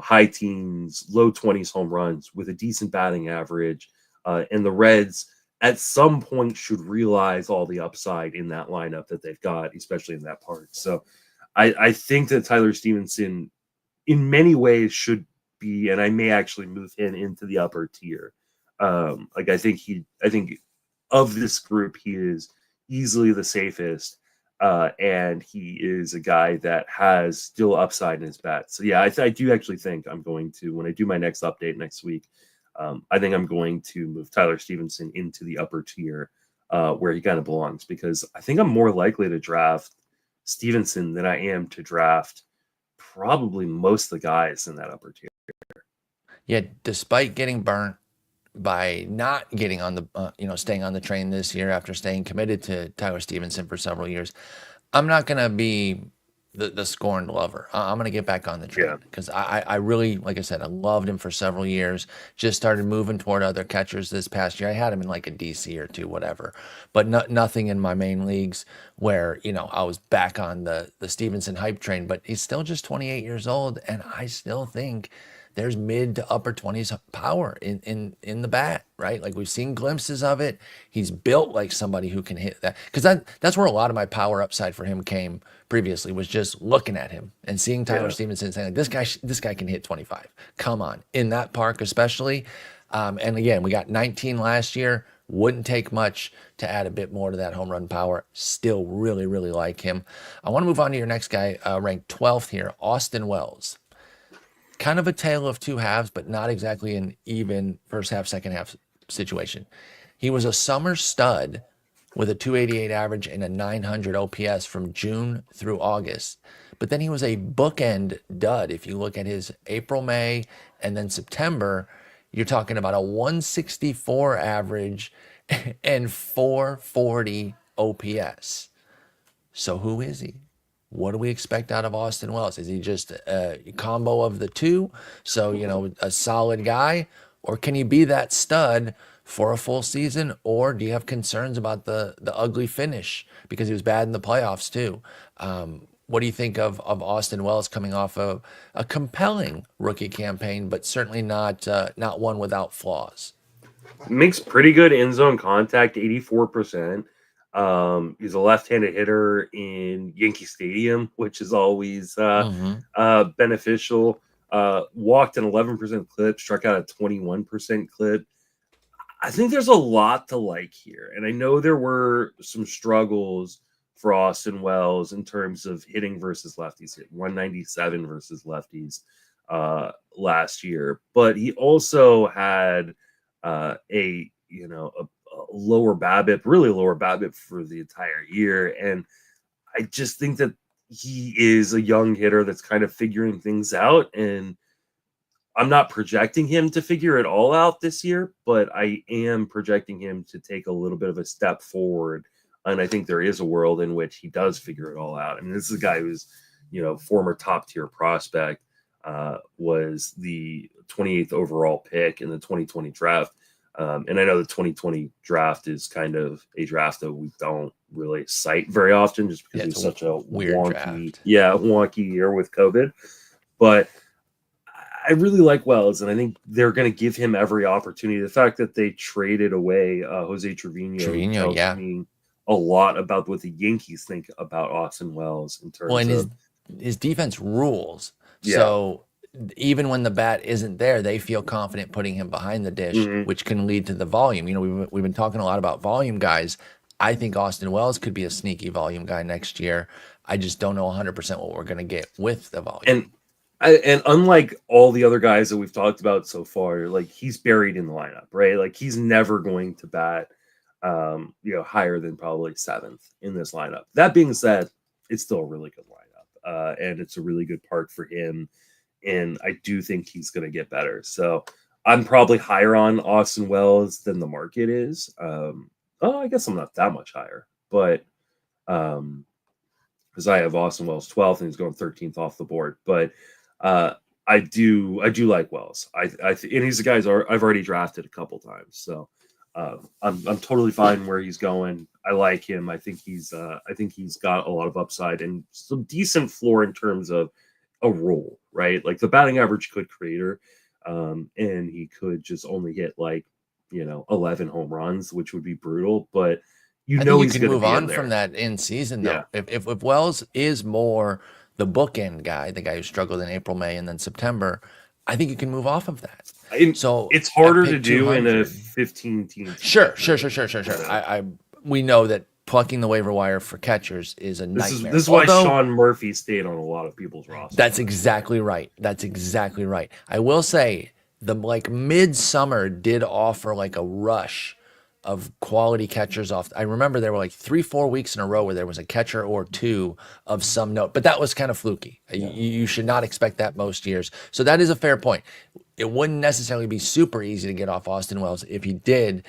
high teens, low 20s home runs with a decent batting average. And the Reds at some point should realize all the upside in that lineup that they've got, especially in that part. So I think that Tyler Stephenson in many ways should be, and I may actually move him into the upper tier. Like I think of this group, he is easily the safest. And he is a guy that has still upside in his bat. So yeah, I do actually think I'm going to, when I do my next update next week, I think I'm going to move Tyler Stephenson into the upper tier where he kind of belongs, because I think I'm more likely to draft Stephenson than I am to draft probably most of the guys in that upper tier. Yeah, despite getting burnt by not getting on the, staying on the train this year after staying committed to Tyler Stephenson for several years, I'm not going to be the scorned lover. I'm going to get back on the train because I really, like I said, I loved him for several years. Just started moving toward other catchers this past year. I had him in like a DC or two, whatever, but nothing in my main leagues where, I was back on the Stephenson hype train, but he's still just 28 years old. And I still think there's mid to upper 20s power in the bat, right? Like we've seen glimpses of it. He's built like somebody who can hit that, because that's where a lot of my power upside for him came previously, was just looking at him and seeing Tyler Stephenson saying, like, this guy can hit 25. Come on, in that park especially. And again, we got 19 last year. Wouldn't take much to add a bit more to that home run power. Still really, really like him. I want to move on to your next guy, ranked 12th here, Austin Wells. Kind of a tale of two halves, but not exactly an even first half, second half situation. He was a summer stud with a 288 average and a 900 OPS from June through August. But then he was a bookend dud. If you look at his April, May, and then September, you're talking about a 164 average and 440 OPS. So who is he? What do we expect out of Austin Wells? Is he just a combo of the two? So, a solid guy? Or can he be that stud for a full season? Or do you have concerns about the ugly finish? Because he was bad in the playoffs too. What do you think of Austin Wells coming off of a compelling rookie campaign, but certainly not one without flaws? Makes pretty good end zone contact, 84%. He's a left-handed hitter in Yankee Stadium, which is always beneficial. Walked an 11% clip, struck out a 21% clip. I think there's a lot to like here. And I know there were some struggles for Austin Wells in terms of hitting versus lefties. Hit 197 versus lefties last year. But he also had a lower BABIP, really lower BABIP for the entire year. And I just think that he is a young hitter that's kind of figuring things out. And I'm not projecting him to figure it all out this year, but I am projecting him to take a little bit of a step forward. And I think there is a world in which he does figure it all out. I mean, this is a guy who's, former top tier prospect, was the 28th overall pick in the 2020 draft. And I know the 2020 draft is kind of a draft that we don't really cite very often, just because it's such a weird wonky year with COVID. But I really like Wells, and I think they're going to give him every opportunity. The fact that they traded away Jose Trevino tells me a lot about what the Yankees think about Austin Wells in terms of his defense rules. Yeah. So even when the bat isn't there, they feel confident putting him behind the dish, which can lead to the volume. We've been talking a lot about volume guys. I think Austin Wells could be a sneaky volume guy next year. I just don't know 100% what we're going to get with the volume. And unlike all the other guys that we've talked about so far, like, he's buried in the lineup, right? Like, he's never going to bat, higher than probably 7th in this lineup. That being said, it's still a really good lineup, and it's a really good park for him. And I do think he's going to get better. So I'm probably higher on Austin Wells than the market is. I guess I'm not that much higher, but because I have Austin Wells 12th and he's going 13th off the board. But I do like Wells. And he's the guy I've already drafted a couple times. So I'm totally fine where he's going. I like him. I think he's got a lot of upside and some decent floor in terms of a role, right? Like, the batting average could crater, and he could just only hit 11 home runs, which would be brutal. But he's going to move on from that in season though. Yeah. If Wells is more the bookend guy, the guy who struggled in April, May, and then September, I think you can move off of that. So it's harder to do in a 15-team. Sure. We know that plucking the waiver wire for catchers is a nightmare. This is why Sean Murphy stayed on a lot of people's rosters. That's exactly right. I will say the midsummer did offer a rush of quality catchers off. I remember there were 3-4 weeks in a row where there was a catcher or two of some note, but that was kind of fluky. Yeah. You should not expect that most years. So that is a fair point. It wouldn't necessarily be super easy to get off Austin Wells if he did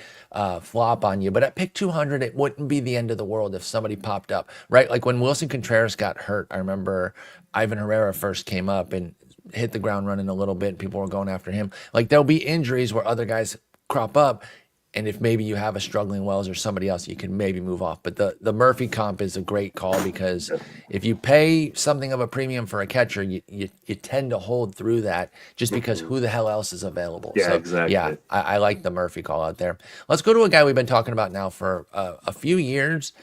flop on you. But at pick 200, it wouldn't be the end of the world if somebody popped up, right? Like when Willson Contreras got hurt, I remember Iván Herrera first came up and hit the ground running a little bit. People were going after him. There'll be injuries where other guys crop up. And if maybe you have a struggling Wells or somebody else, you can maybe move off. But the Murphy comp is a great call, because if you pay something of a premium for a catcher, you tend to hold through that just because who the hell else is available. Yeah, So, exactly. yeah, I like the Murphy call out there. Let's go to a guy we've been talking about now for a few years,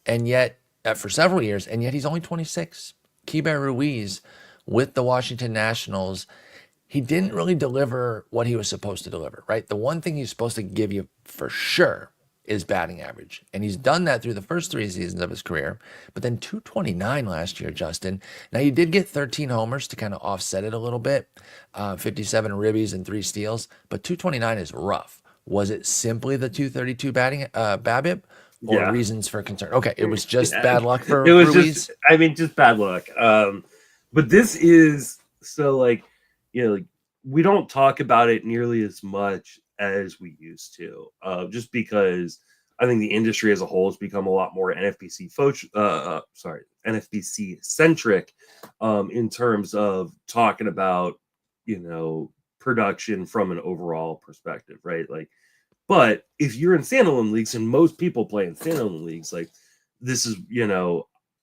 and yet for several years, and yet he's only 26. Keibert Ruiz with the Washington Nationals. He didn't really deliver what he was supposed to deliver, right? The one thing he's supposed to give you for sure is batting average. And he's done that through the first 3 seasons of his career, but then 229 last year, Justin. Now, he did get 13 homers to kind of offset it a little bit, 57 ribbies and 3 steals, but 229 is rough. Was it simply the 232 batting BABIP, or reasons for concern? Okay, it was just bad luck for Ruiz? Just bad luck. But this is, so like, like, we don't talk about it nearly as much as we used to, just because I think the industry as a whole has become a lot more NFBC centric, in terms of talking about, production from an overall perspective, right? Like, but if you're in standalone leagues, and most people play in standalone leagues, like, this is,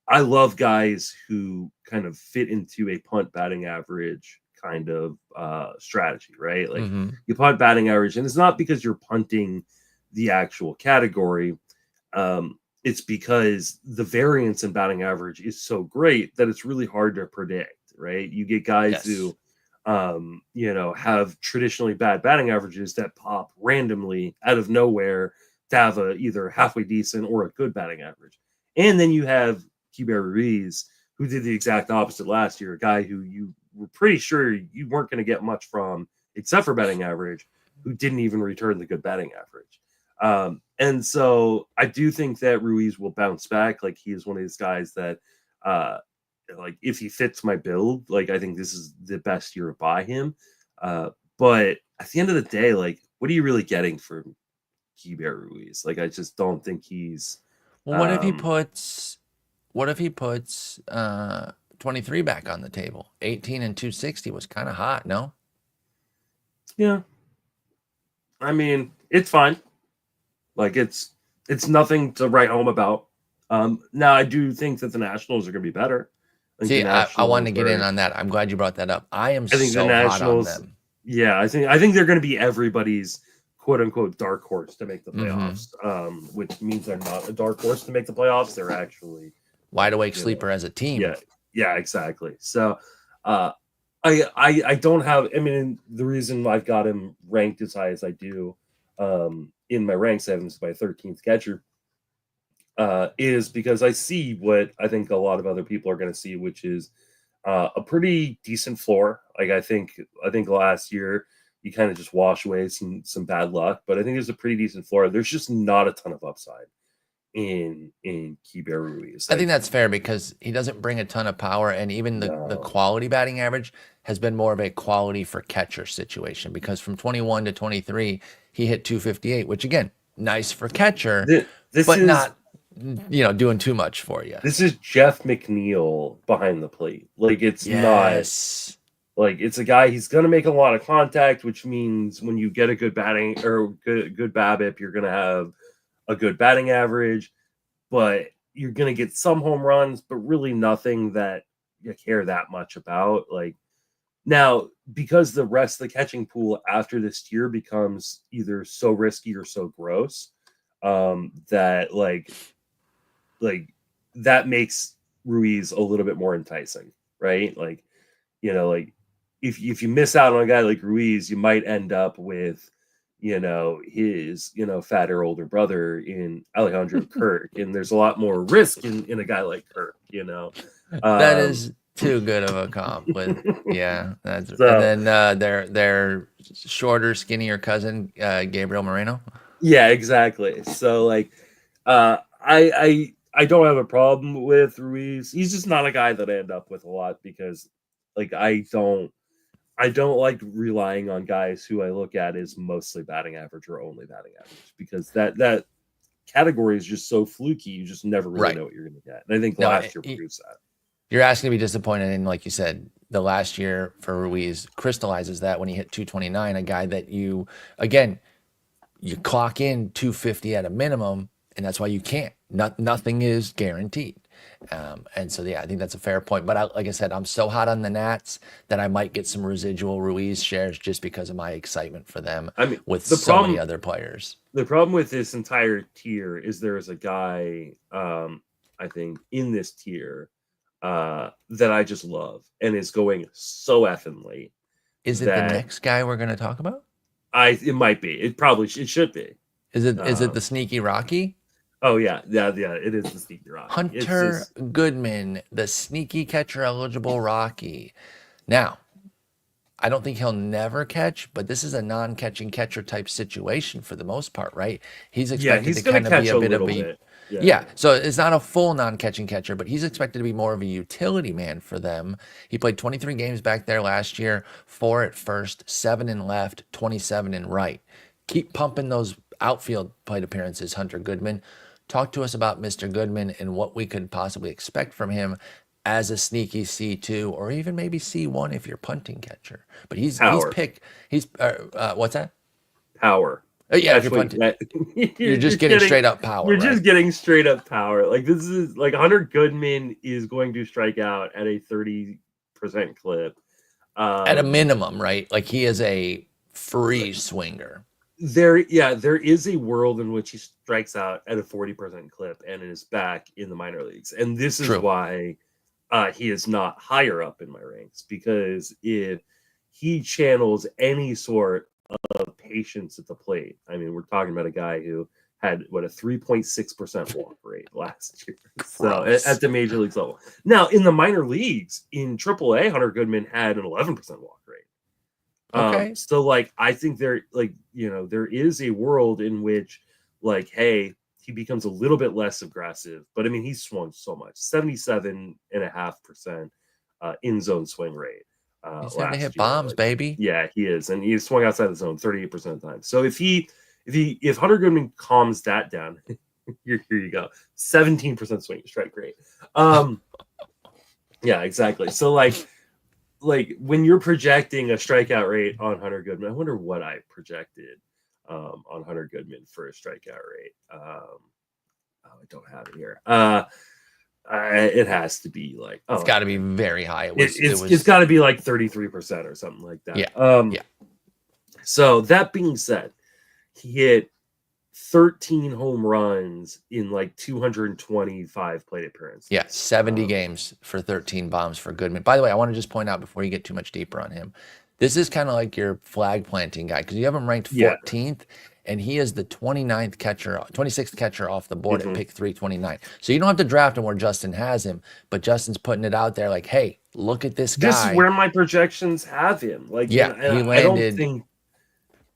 I love guys who kind of fit into a punt batting average kind of strategy, right? Like, you punt batting average, and it's not because you're punting the actual category. It's because the variance in batting average is so great that it's really hard to predict, right? You get guys who, have traditionally bad batting averages that pop randomly out of nowhere to have a either halfway decent or a good batting average. And then you have Keibert Ruiz, who did the exact opposite last year, a guy who you were pretty sure you weren't going to get much from except for batting average, who didn't even return the good batting average. And so I do think that Ruiz will bounce back. Like, he is one of these guys that, like, if he fits my build, like, I think this is the best year to buy him. But at the end of the day, like, what are you really getting from Keibert Ruiz? Like, I just don't think he's. Well, what if he puts 23 back on the table? 18 and 260 was kind of hot, no? Yeah. I mean, it's fine. Like, it's nothing to write home about. Now, I do think that the Nationals are going to be better. See, I wanted to get in on that. I'm glad you brought that up. I think so hot on them. Yeah, I think they're going to be everybody's quote unquote dark horse to make the playoffs. Which means they're not a dark horse to make the playoffs. They're actually wide awake sleeper as a team. Yeah, exactly. So, I don't have. I mean, the reason I've got him ranked as high as I do, in my ranks, I have him as my 13th catcher, is because I see what I think a lot of other people are going to see, which is a pretty decent floor. Like, I think last year you kind of just wash away some bad luck, but I think there's a pretty decent floor. There's just not a ton of upside in Keibert Ruiz. I think that's fair, because he doesn't bring a ton of power, and even the quality batting average has been more of a quality for catcher situation, because from 21 to 23 he hit 258, which again, nice for catcher, but not doing too much for you. This is Jeff McNeil behind the plate. Like, it's not like, it's a guy, he's going to make a lot of contact, which means when you get a good batting or good BABIP, you're going to have a good batting average, but you're going to get some home runs, but really nothing that you care that much about. Like, now, because the rest of the catching pool after this year becomes either so risky or so gross, that like that makes Ruiz a little bit more enticing, right? Like, like, if you miss out on a guy like Ruiz, you might end up with, his, fatter older brother in Alejandro Kirk. And there's a lot more risk in a guy like Kirk, That is too good of a comp with, that's, so, and then their shorter, skinnier cousin, Gabriel Moreno. Yeah, exactly. So, like, I don't have a problem with Ruiz. He's just not a guy that I end up with a lot, because, like, I don't like relying on guys who I look at as mostly batting average or only batting average, because that category is just so fluky. You just never really know what you're going to get. And I think last year proves that. You're asking to be disappointed, and like you said, the last year for Ruiz crystallizes that when he hit 229, a guy that you, again, you clock in 250 at a minimum, and that's why you can't. Nothing is guaranteed. And so, yeah, I think that's a fair point. But like I said, I'm so hot on the Nats that I might get some residual Ruiz shares just because of my excitement for them I mean, with the so many other players. The problem with this entire tier is there is a guy, I think, in this tier that I just love and is going so effing late. Is it the next guy we're going to talk about? It might be. It should be. Is it the sneaky Rockie? Oh yeah. It is the sneaky Rockie. Hunter Goodman, the sneaky catcher eligible Rockie. Now, I don't think he'll never catch, but this is a non-catching catcher type situation for the most part, right? He's expected to kind of be a bit of a yeah. So it's not a full non-catching catcher, but he's expected to be more of a utility man for them. He played 23 games back there last year, 4 at first, 7 in left, 27 in right. Keep pumping those outfield plate appearances, Hunter Goodman. Talk to us about Mr. Goodman and what we could possibly expect from him as a sneaky C2 or even maybe C1 if you're punting catcher. But he's what's that? Power. Yeah, if you're punting. You're just getting straight up power. You're just getting straight up power. Like this is like Hunter Goodman is going to strike out at a 30% clip. At a minimum, right? Like he is a free swinger. There is a world in which he strikes out at a 40% clip and is back in the minor leagues. And this is why he is not higher up in my ranks, because if he channels any sort of patience at the plate, I mean, we're talking about a guy who had a 3.6% walk rate last year. So at the major leagues level. Now in the minor leagues, in AAA, Hunter Goodman had an 11% walk rate. Okay. So like I think there is a world in which like, hey, he becomes a little bit less aggressive, but I mean he's swung so much, 77.5% in zone swing rate. He's had to hit bombs, baby. Yeah, he is, and he's swung outside the zone 38% of the time. So if Hunter Goodman calms that down, here you go, 17% swing strike rate. Yeah, exactly. So like when you're projecting a strikeout rate on Hunter Goodman, I wonder what I projected on Hunter Goodman for a strikeout rate. I don't have it here. It has to be like it's got to be very high. It's got to be like 33% or something like that. Yeah. So that being said, he hit 13 home runs in like 225 plate appearances. Yeah, 70 games for 13 bombs for Goodman. By the way, I want to just point out before you get too much deeper on him, this is kind of like your flag planting guy because you have him ranked 14th, and he is the 26th catcher off the board at pick 329. So you don't have to draft him where Justin has him, but Justin's putting it out there like, hey, look at this guy. This is where my projections have him. Like, he landed.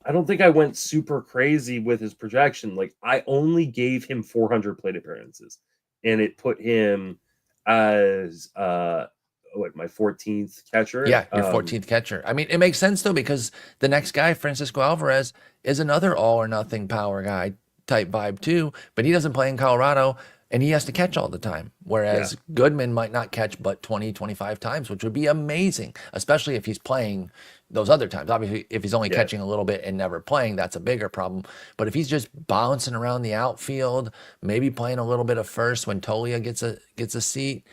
I don't think I went super crazy with his projection. Like I only gave him 400 plate appearances, and it put him as my 14th catcher. Yeah, your 14th catcher. I mean, it makes sense though because the next guy, Francisco Alvarez, is another all or nothing power guy type vibe too, but he doesn't play in Colorado and he has to catch all the time. Whereas Goodman might not catch but 20, 25 times, which would be amazing, especially if he's playing those other times. Obviously, if he's only catching a little bit and never playing, that's a bigger problem. But if he's just bouncing around the outfield, maybe playing a little bit of first when Tolia gets a seat,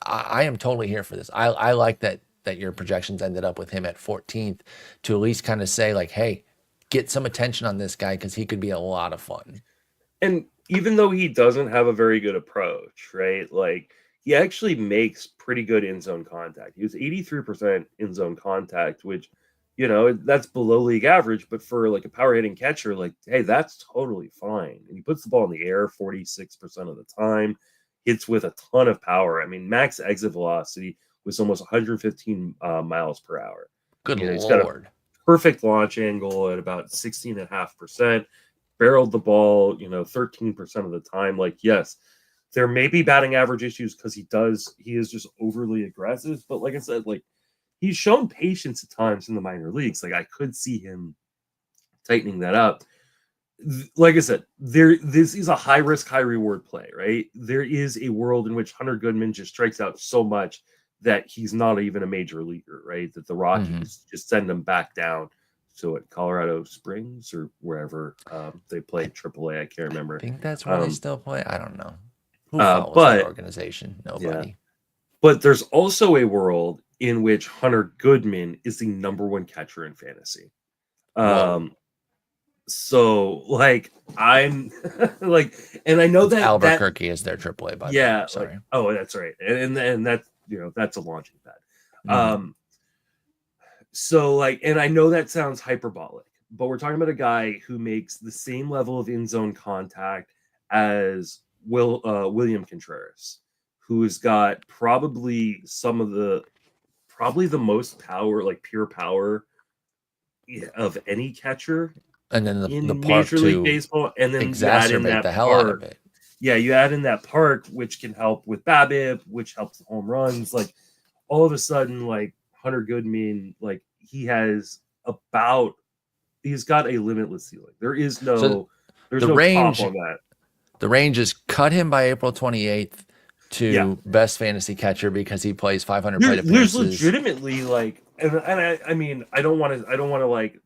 I am totally here for this. I like that your projections ended up with him at 14th to at least kind of say like, hey, get some attention on this guy because he could be a lot of fun. And even though he doesn't have a very good approach, right? Like he actually makes pretty good in-zone contact. He was 83% in-zone contact, which, that's below league average. But for like a power hitting catcher, like, hey, that's totally fine. And he puts the ball in the air 46% of the time, hits with a ton of power. I mean, max exit velocity was almost 115 miles per hour. Good Lord. He's got a perfect launch angle at about 16.5%. Barreled the ball, 13% of the time. Like, yes, there may be batting average issues because he is just overly aggressive. But like I said, like he's shown patience at times in the minor leagues. Like I could see him tightening that up. Like I said, this is a high risk, high reward play, right? There is a world in which Hunter Goodman just strikes out so much that he's not even a major leaguer, right? That the Rockies just send him back down So at Colorado Springs or wherever they play AAA, I can't remember. I think that's where they still play. I don't know. Who follows but that organization? Nobody. Yeah. But there's also a world in which Hunter Goodman is the #1 catcher in fantasy. So like I'm like, and I know that Albuquerque is their AAA, by the way. Sorry. Like, oh, that's right. And that's, you know, that's a launching pad. So like, and I know that sounds hyperbolic, but we're talking about a guy who makes the same level of in-zone contact as William Contreras, who's got probably the most power, like pure power of any catcher. And then the park Major League Baseball, and then exacerbate the hell out of it. Yeah, you add in that park, which can help with BABIP, which helps the home runs. Like all of a sudden, like Hunter Goodman, like he's got a limitless ceiling. There's no range top on that. The range is cut him by April 28th to best fantasy catcher because he plays 500 plate appearances. There's legitimately like, and I mean, I don't want to like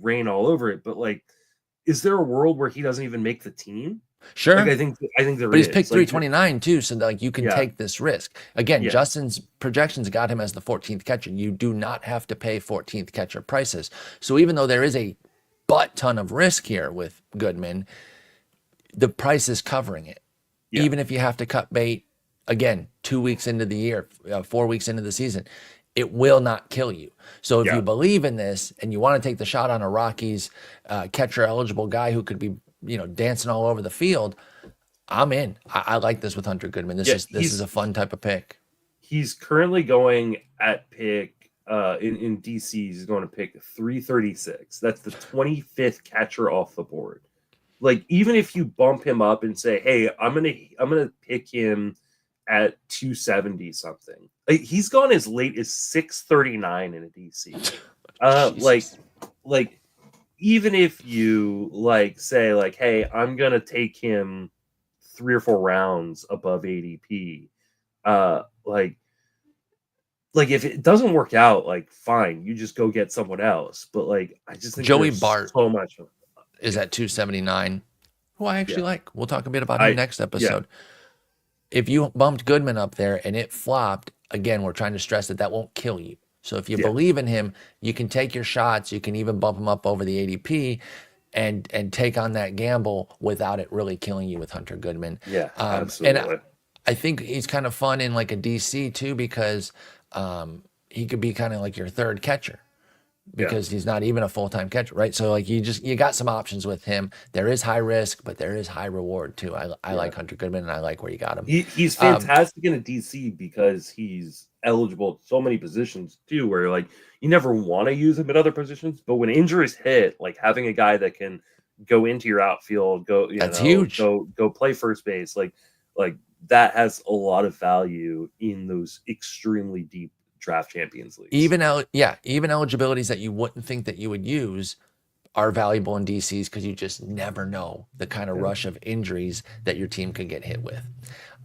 rain all over it, but like, is there a world where he doesn't even make the team? Sure. Like, I think there but is. He's picked 329 too, so like you can take this risk. Again, Yeah. Justin's projections got him as the 14th catcher. You do not have to pay 14th catcher prices. So even though there is a butt ton of risk here with Goodman, the price is covering it. Yeah. Even if you have to cut bait, again, 2 weeks into the year, 4 weeks into the season, it will not kill you. So if you believe in this and you want to take the shot on a Rockies catcher eligible guy who could be, you know, dancing all over the field, I'm in. I like this with Hunter Goodman. This is a fun type of pick. He's currently going at pick in DC. He's going to pick 336. That's the 25th catcher off the board. Like, even if you bump him up and say, "Hey, I'm gonna pick him at 270 something," like, he's gone as late as 639 in a DC. Like even if you like say like, "Hey, I'm gonna take him 3 or 4 rounds above ADP," like if it doesn't work out, like fine, you just go get someone else. But like, I just think Joey Bart so much is at 279, who I actually like. We'll talk a bit about him next episode. If you bumped Goodman up there and it flopped, again, we're trying to stress that won't kill you. So if you believe in him, you can take your shots. You can even bump him up over the ADP and take on that gamble without it really killing you with Hunter Goodman. Yeah, absolutely. And I think he's kind of fun in like a DC too, because he could be kind of like your third catcher because he's not even a full-time catcher, right? So like you got some options with him. There is high risk, but there is high reward too. I like Hunter Goodman, and I like where you got him. He's fantastic in a DC because he's eligible at so many positions too, where like you never want to use him at other positions, but when injuries hit, like having a guy that can go into your outfield, huge. Go play first base, like that has a lot of value in those extremely deep draft champions leagues. Even eligibilities that you wouldn't think that you would use are valuable in DCs because you just never know the kind of rush of injuries that your team could get hit with.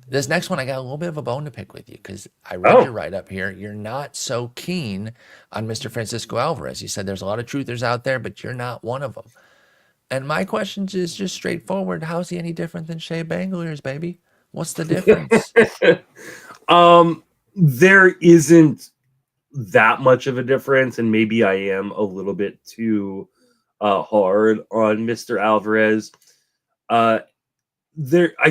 This next one, I got a little bit of a bone to pick with you because I read your write-up here. You're not so keen on Mr. Francisco Alvarez. You said there's a lot of truthers out there, but you're not one of them. And my question is just straightforward. How's he any different than Shea Langeliers, baby? What's the difference? There isn't that much of a difference, and maybe I am a little bit too hard on Mr. Alvarez. I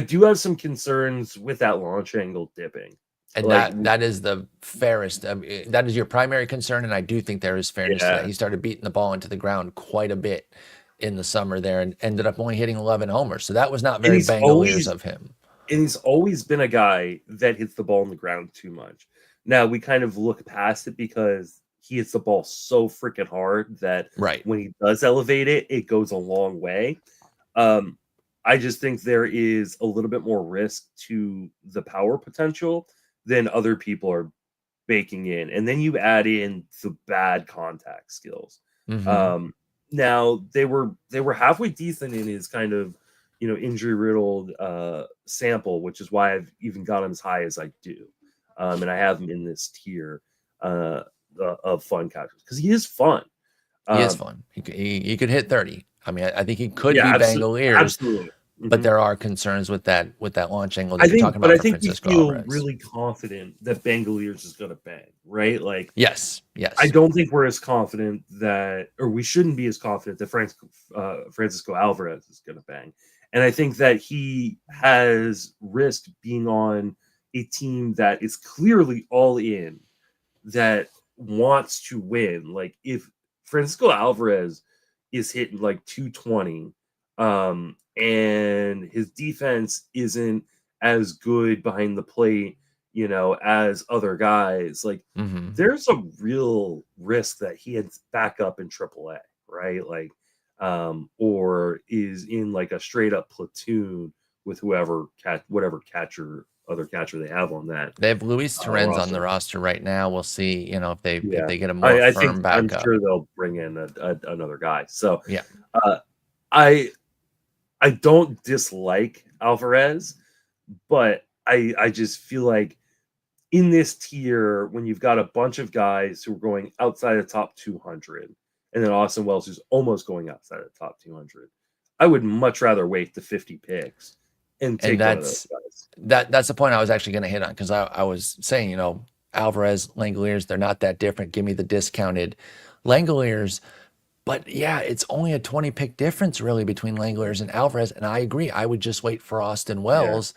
do have some concerns with that launch angle dipping. And that is the fairest. That is your primary concern, and I do think there is fairness to that. He started beating the ball into the ground quite a bit in the summer there and ended up only hitting 11 homers. So that was not very Langeliers of him. And he's always been a guy that hits the ball in the ground too much. Now, we kind of look past it because he hits the ball so freaking hard that when he does elevate it, it goes a long way. I just think there is a little bit more risk to the power potential than other people are baking in. And then you add in the bad contact skills. Mm-hmm. Now, they were halfway decent in his kind of, injury-riddled sample, which is why I've even got him as high as I do. And I have him in this tier. of fun catchers because he is fun. He is fun. He could hit 30. I mean, I think he could be Langeliers. Absolutely. But there are concerns with that launch angle that I you're think, talking about. But I for think we Francisco feel Alvarez. really confident that Langeliers is going to bang, right? Like, yes. I don't think we're as confident that, or we shouldn't be as confident that Francisco Alvarez is going to bang. And I think that he has risked being on a team that is clearly all in, that wants to win. Like, if Francisco Alvarez is hitting like 220, and his defense isn't as good behind the plate, as other guys, like there's a real risk that he ends back up in AAA, right? Like, or is in like a straight up platoon with whatever other catcher they have on that. They have Luis Torrens on the roster right now. We'll see, if they get a more firm backup. I'm sure they'll bring in another guy. So yeah, I don't dislike Alvarez, but I just feel like in this tier, when you've got a bunch of guys who are going outside the top 200, and then Austin Wells who's almost going outside the top 200, I would much rather wait the 50 picks and take one of those guys. That's the point I was actually going to hit on, because I was saying, Alvarez, Langeliers, they're not that different. Give me the discounted Langeliers. But yeah, it's only a 20 pick difference really between Langeliers and Alvarez. And I agree. I would just wait for Austin Wells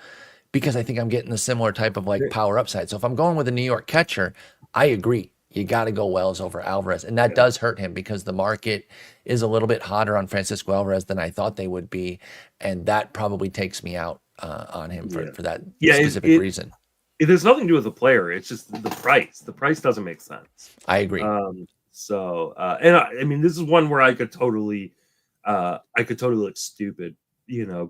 because I think I'm getting the similar type of like power upside. So if I'm going with a New York catcher, I agree. You got to go Wells over Alvarez. And that does hurt him because the market is a little bit hotter on Francisco Alvarez than I thought they would be. And that probably takes me out on him for that specific reason. It has nothing to do with the player. It's just the price. The price doesn't make sense. I agree. So, and I mean, this is one where I could totally look stupid,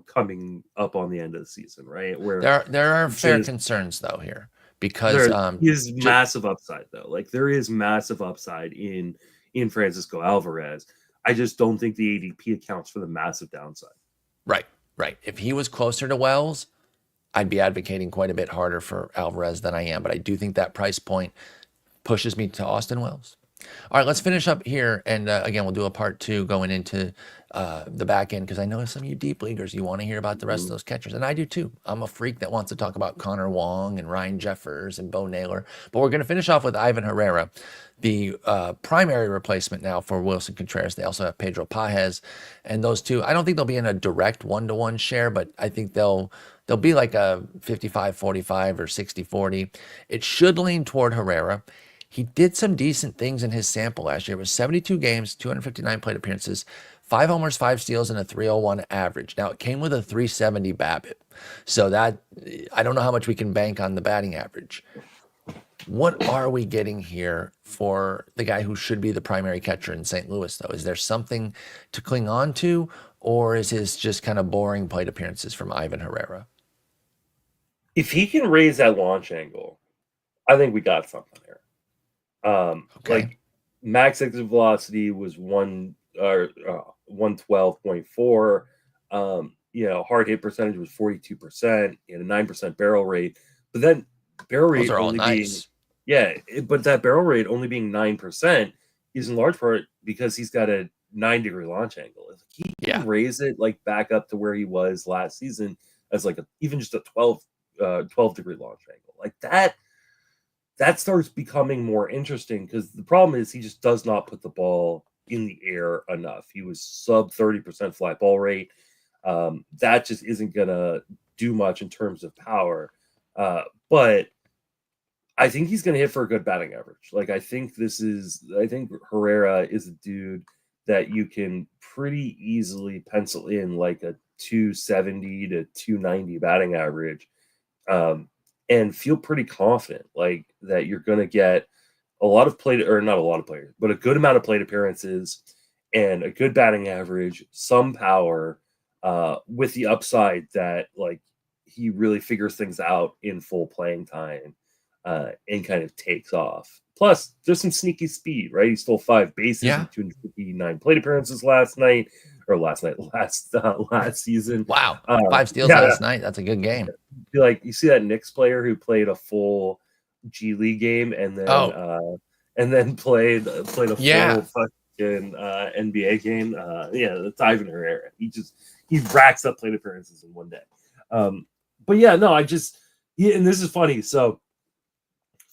coming up on the end of the season, right? Where there are fair concerns though here, because there is massive upside though. Like there is massive upside in Francisco Alvarez. I just don't think the ADP accounts for the massive downside. Right. If he was closer to Wells, I'd be advocating quite a bit harder for Alvarez than I am. But I do think that price point pushes me to Austin Wells. All right, let's finish up here. And again, we'll do a part 2 going into the back end, because I know some of you deep leaguers, you want to hear about the rest of those catchers. And I do too. I'm a freak that wants to talk about Connor Wong and Ryan Jeffers and Bo Naylor. But we're going to finish off with Iván Herrera, the primary replacement now for Willson Contreras. They also have Pedro Pages. And those two, I don't think they'll be in a direct 1-to-1 share, but I think they'll be like a 55-45 or 60-40. It should lean toward Herrera. He did some decent things in his sample last year. It was 72 games, 259 plate appearances, 5 homers, 5 steals, and a 301 average. Now, it came with a 370 BABIP. So that, I don't know how much we can bank on the batting average. What are we getting here for the guy who should be the primary catcher in St. Louis, though? Is there something to cling on to, or is his just kind of boring plate appearances from Iván Herrera? If he can raise that launch angle, I think we got something there. Like max exit velocity was 112.4. Hard hit percentage was 42%. He had a 9% barrel rate, but then barrel rate are all nice. But that barrel rate only being 9% is in large part because he's got a 9-degree launch angle. If he can raise it like back up to where he was last season as like even just a 12-degree launch angle, like that starts becoming more interesting, because the problem is he just does not put the ball in the air enough. He was sub 30% fly ball rate. That just isn't going to do much in terms of power. But I think he's going to hit for a good batting average. Like, I think Herrera is a dude that you can pretty easily pencil in like a 270 to 290 batting average. And feel pretty confident like that you're going to get a lot of plate, or not a lot of players, but a good amount of plate appearances and a good batting average, some power, with the upside that like he really figures things out in full playing time, and kind of takes off. Plus, there's some sneaky speed, right? He stole 5 bases in 259 plate appearances last season. Wow, 5 steals last night. That's a good game. You see that Knicks player who played a full G League game and and then played a full Yeah. fucking NBA game. That's Iván Herrera. He racks up plate appearances in one day. But yeah, no, and this is funny. So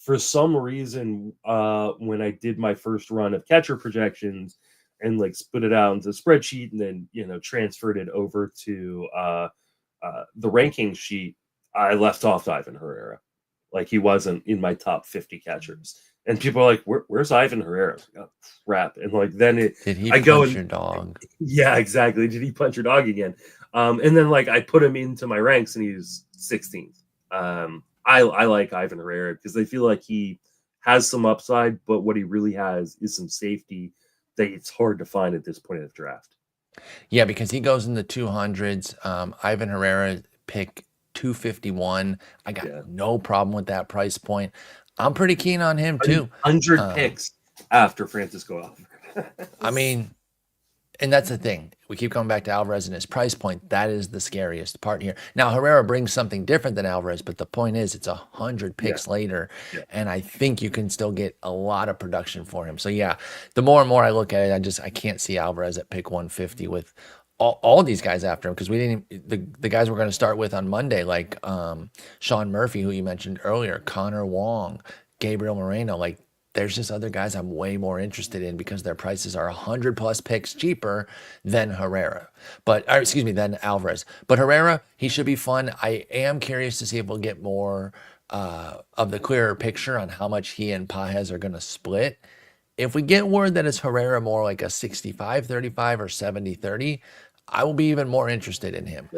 for some reason, when I did my first run of catcher projections and like split it out into a spreadsheet and then transferred it over to the ranking sheet, I left off Iván Herrera. Like he wasn't in my top 50 catchers. And people are like, where's Iván Herrera? Like, oh, crap. And like then Did he I go punch and your dog? yeah, exactly. Did he punch your dog again? And then like I put him into my ranks and he's 16th. I like Iván Herrera because I feel like he has some upside, but what he really has is some safety that it's hard to find at this point of the draft. Yeah, because he goes in the 200s. Iván Herrera pick 251. I got no problem with that price point. I'm pretty keen on him too. 100 picks after Francisco Alvarez. I mean, and that's the thing. We keep coming back to Alvarez and his price point. That is the scariest part here. Now, Herrera brings something different than Alvarez, but the point is it's 100 picks later, and I think you can still get a lot of production for him. So, yeah, the more and more I look at it, I can't see Alvarez at pick 150 with all these guys after him because we didn't the guys we're going to start with on Monday, like Sean Murphy, who you mentioned earlier, Connor Wong, Gabriel Moreno, like there's just other guys I'm way more interested in because their prices are 100+ picks cheaper than Herrera, than Alvarez. But Herrera, he should be fun. I am curious to see if we'll get more of the clearer picture on how much he and Paez are going to split. If we get word that it's Herrera more like a 65-35 or 70-30, I will be even more interested in him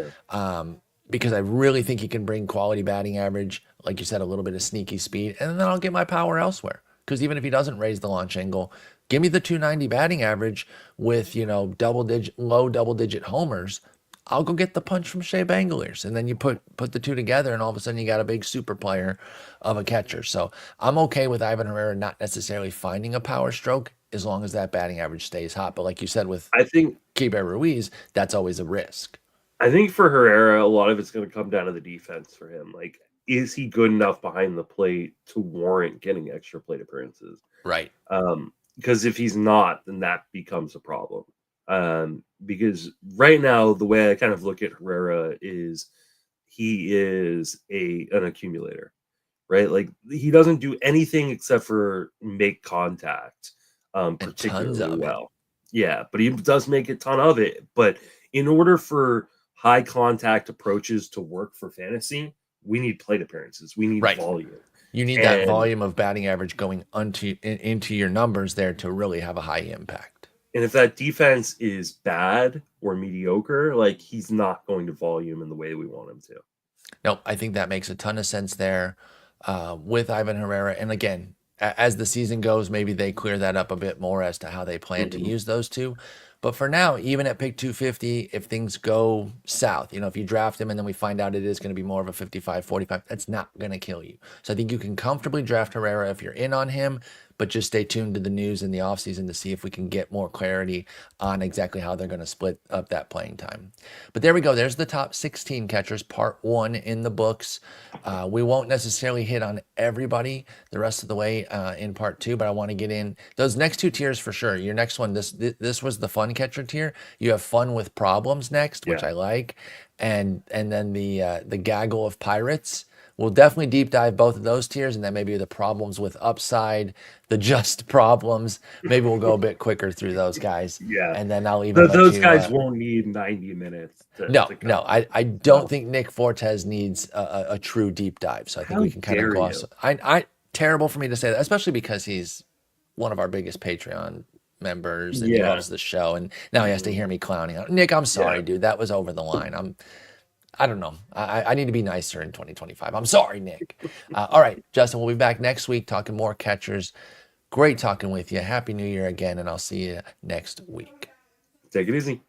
because I really think he can bring quality batting average, like you said, a little bit of sneaky speed, and then I'll get my power elsewhere. Because even if he doesn't raise the launch angle, give me the 290 batting average with, low double-digit homers. I'll go get the punch from Shea Langeliers. And then you put the two together, and all of a sudden you got a big super player of a catcher. So I'm okay with Iván Herrera not necessarily finding a power stroke as long as that batting average stays hot. But like you said with Keibert Ruiz, that's always a risk. I think for Herrera, a lot of it's going to come down to the defense for him. Like, is he good enough behind the plate to warrant getting extra plate appearances? Right. Because if he's not, then that becomes a problem. Because right now, the way I kind of look at Herrera is he is an accumulator, right? Like he doesn't do anything except for make contact particularly well. Yeah, but he does make a ton of it. But in order for high contact approaches to work for fantasy, we need plate appearances. We need volume. You need that volume of batting average going into your numbers there to really have a high impact. And if that defense is bad or mediocre, like he's not going to volume in the way we want him to. Nope, I think that makes a ton of sense there with Iván Herrera. And again, as the season goes, maybe they clear that up a bit more as to how they plan to use those two. But for now, even at pick 250, if things go south, if you draft him and then we find out it is going to be more of a 55-45, that's not going to kill you. So I think you can comfortably draft Herrera if you're in on him, but just stay tuned to the news in the offseason to see if we can get more clarity on exactly how they're going to split up that playing time. But there we go. There's the top 16 catchers, part 1 in the books. We won't necessarily hit on everybody the rest of the way in part 2, but I want to get in those next 2 tiers for sure. Your next one, this was the fun catcher tier. You have fun with problems next, which I like. And then the gaggle of pirates. We'll definitely deep dive both of those tiers, and then maybe the problems with upside, the just problems. Maybe we'll go a bit quicker through those guys. Yeah. And then I'll even those guys won't need 90 minutes. No. I don't think Nick Fortes needs a true deep dive. So I think we can kind of gloss. Terrible for me to say that, especially because he's one of our biggest Patreon members and he loves the show. And now he has to hear me clowning out. Nick, I'm sorry, dude. That was over the line. I don't know. I need to be nicer in 2025. I'm sorry, Nick. All right, Justin, we'll be back next week talking more catchers. Great talking with you. Happy New Year again, and I'll see you next week. Take it easy.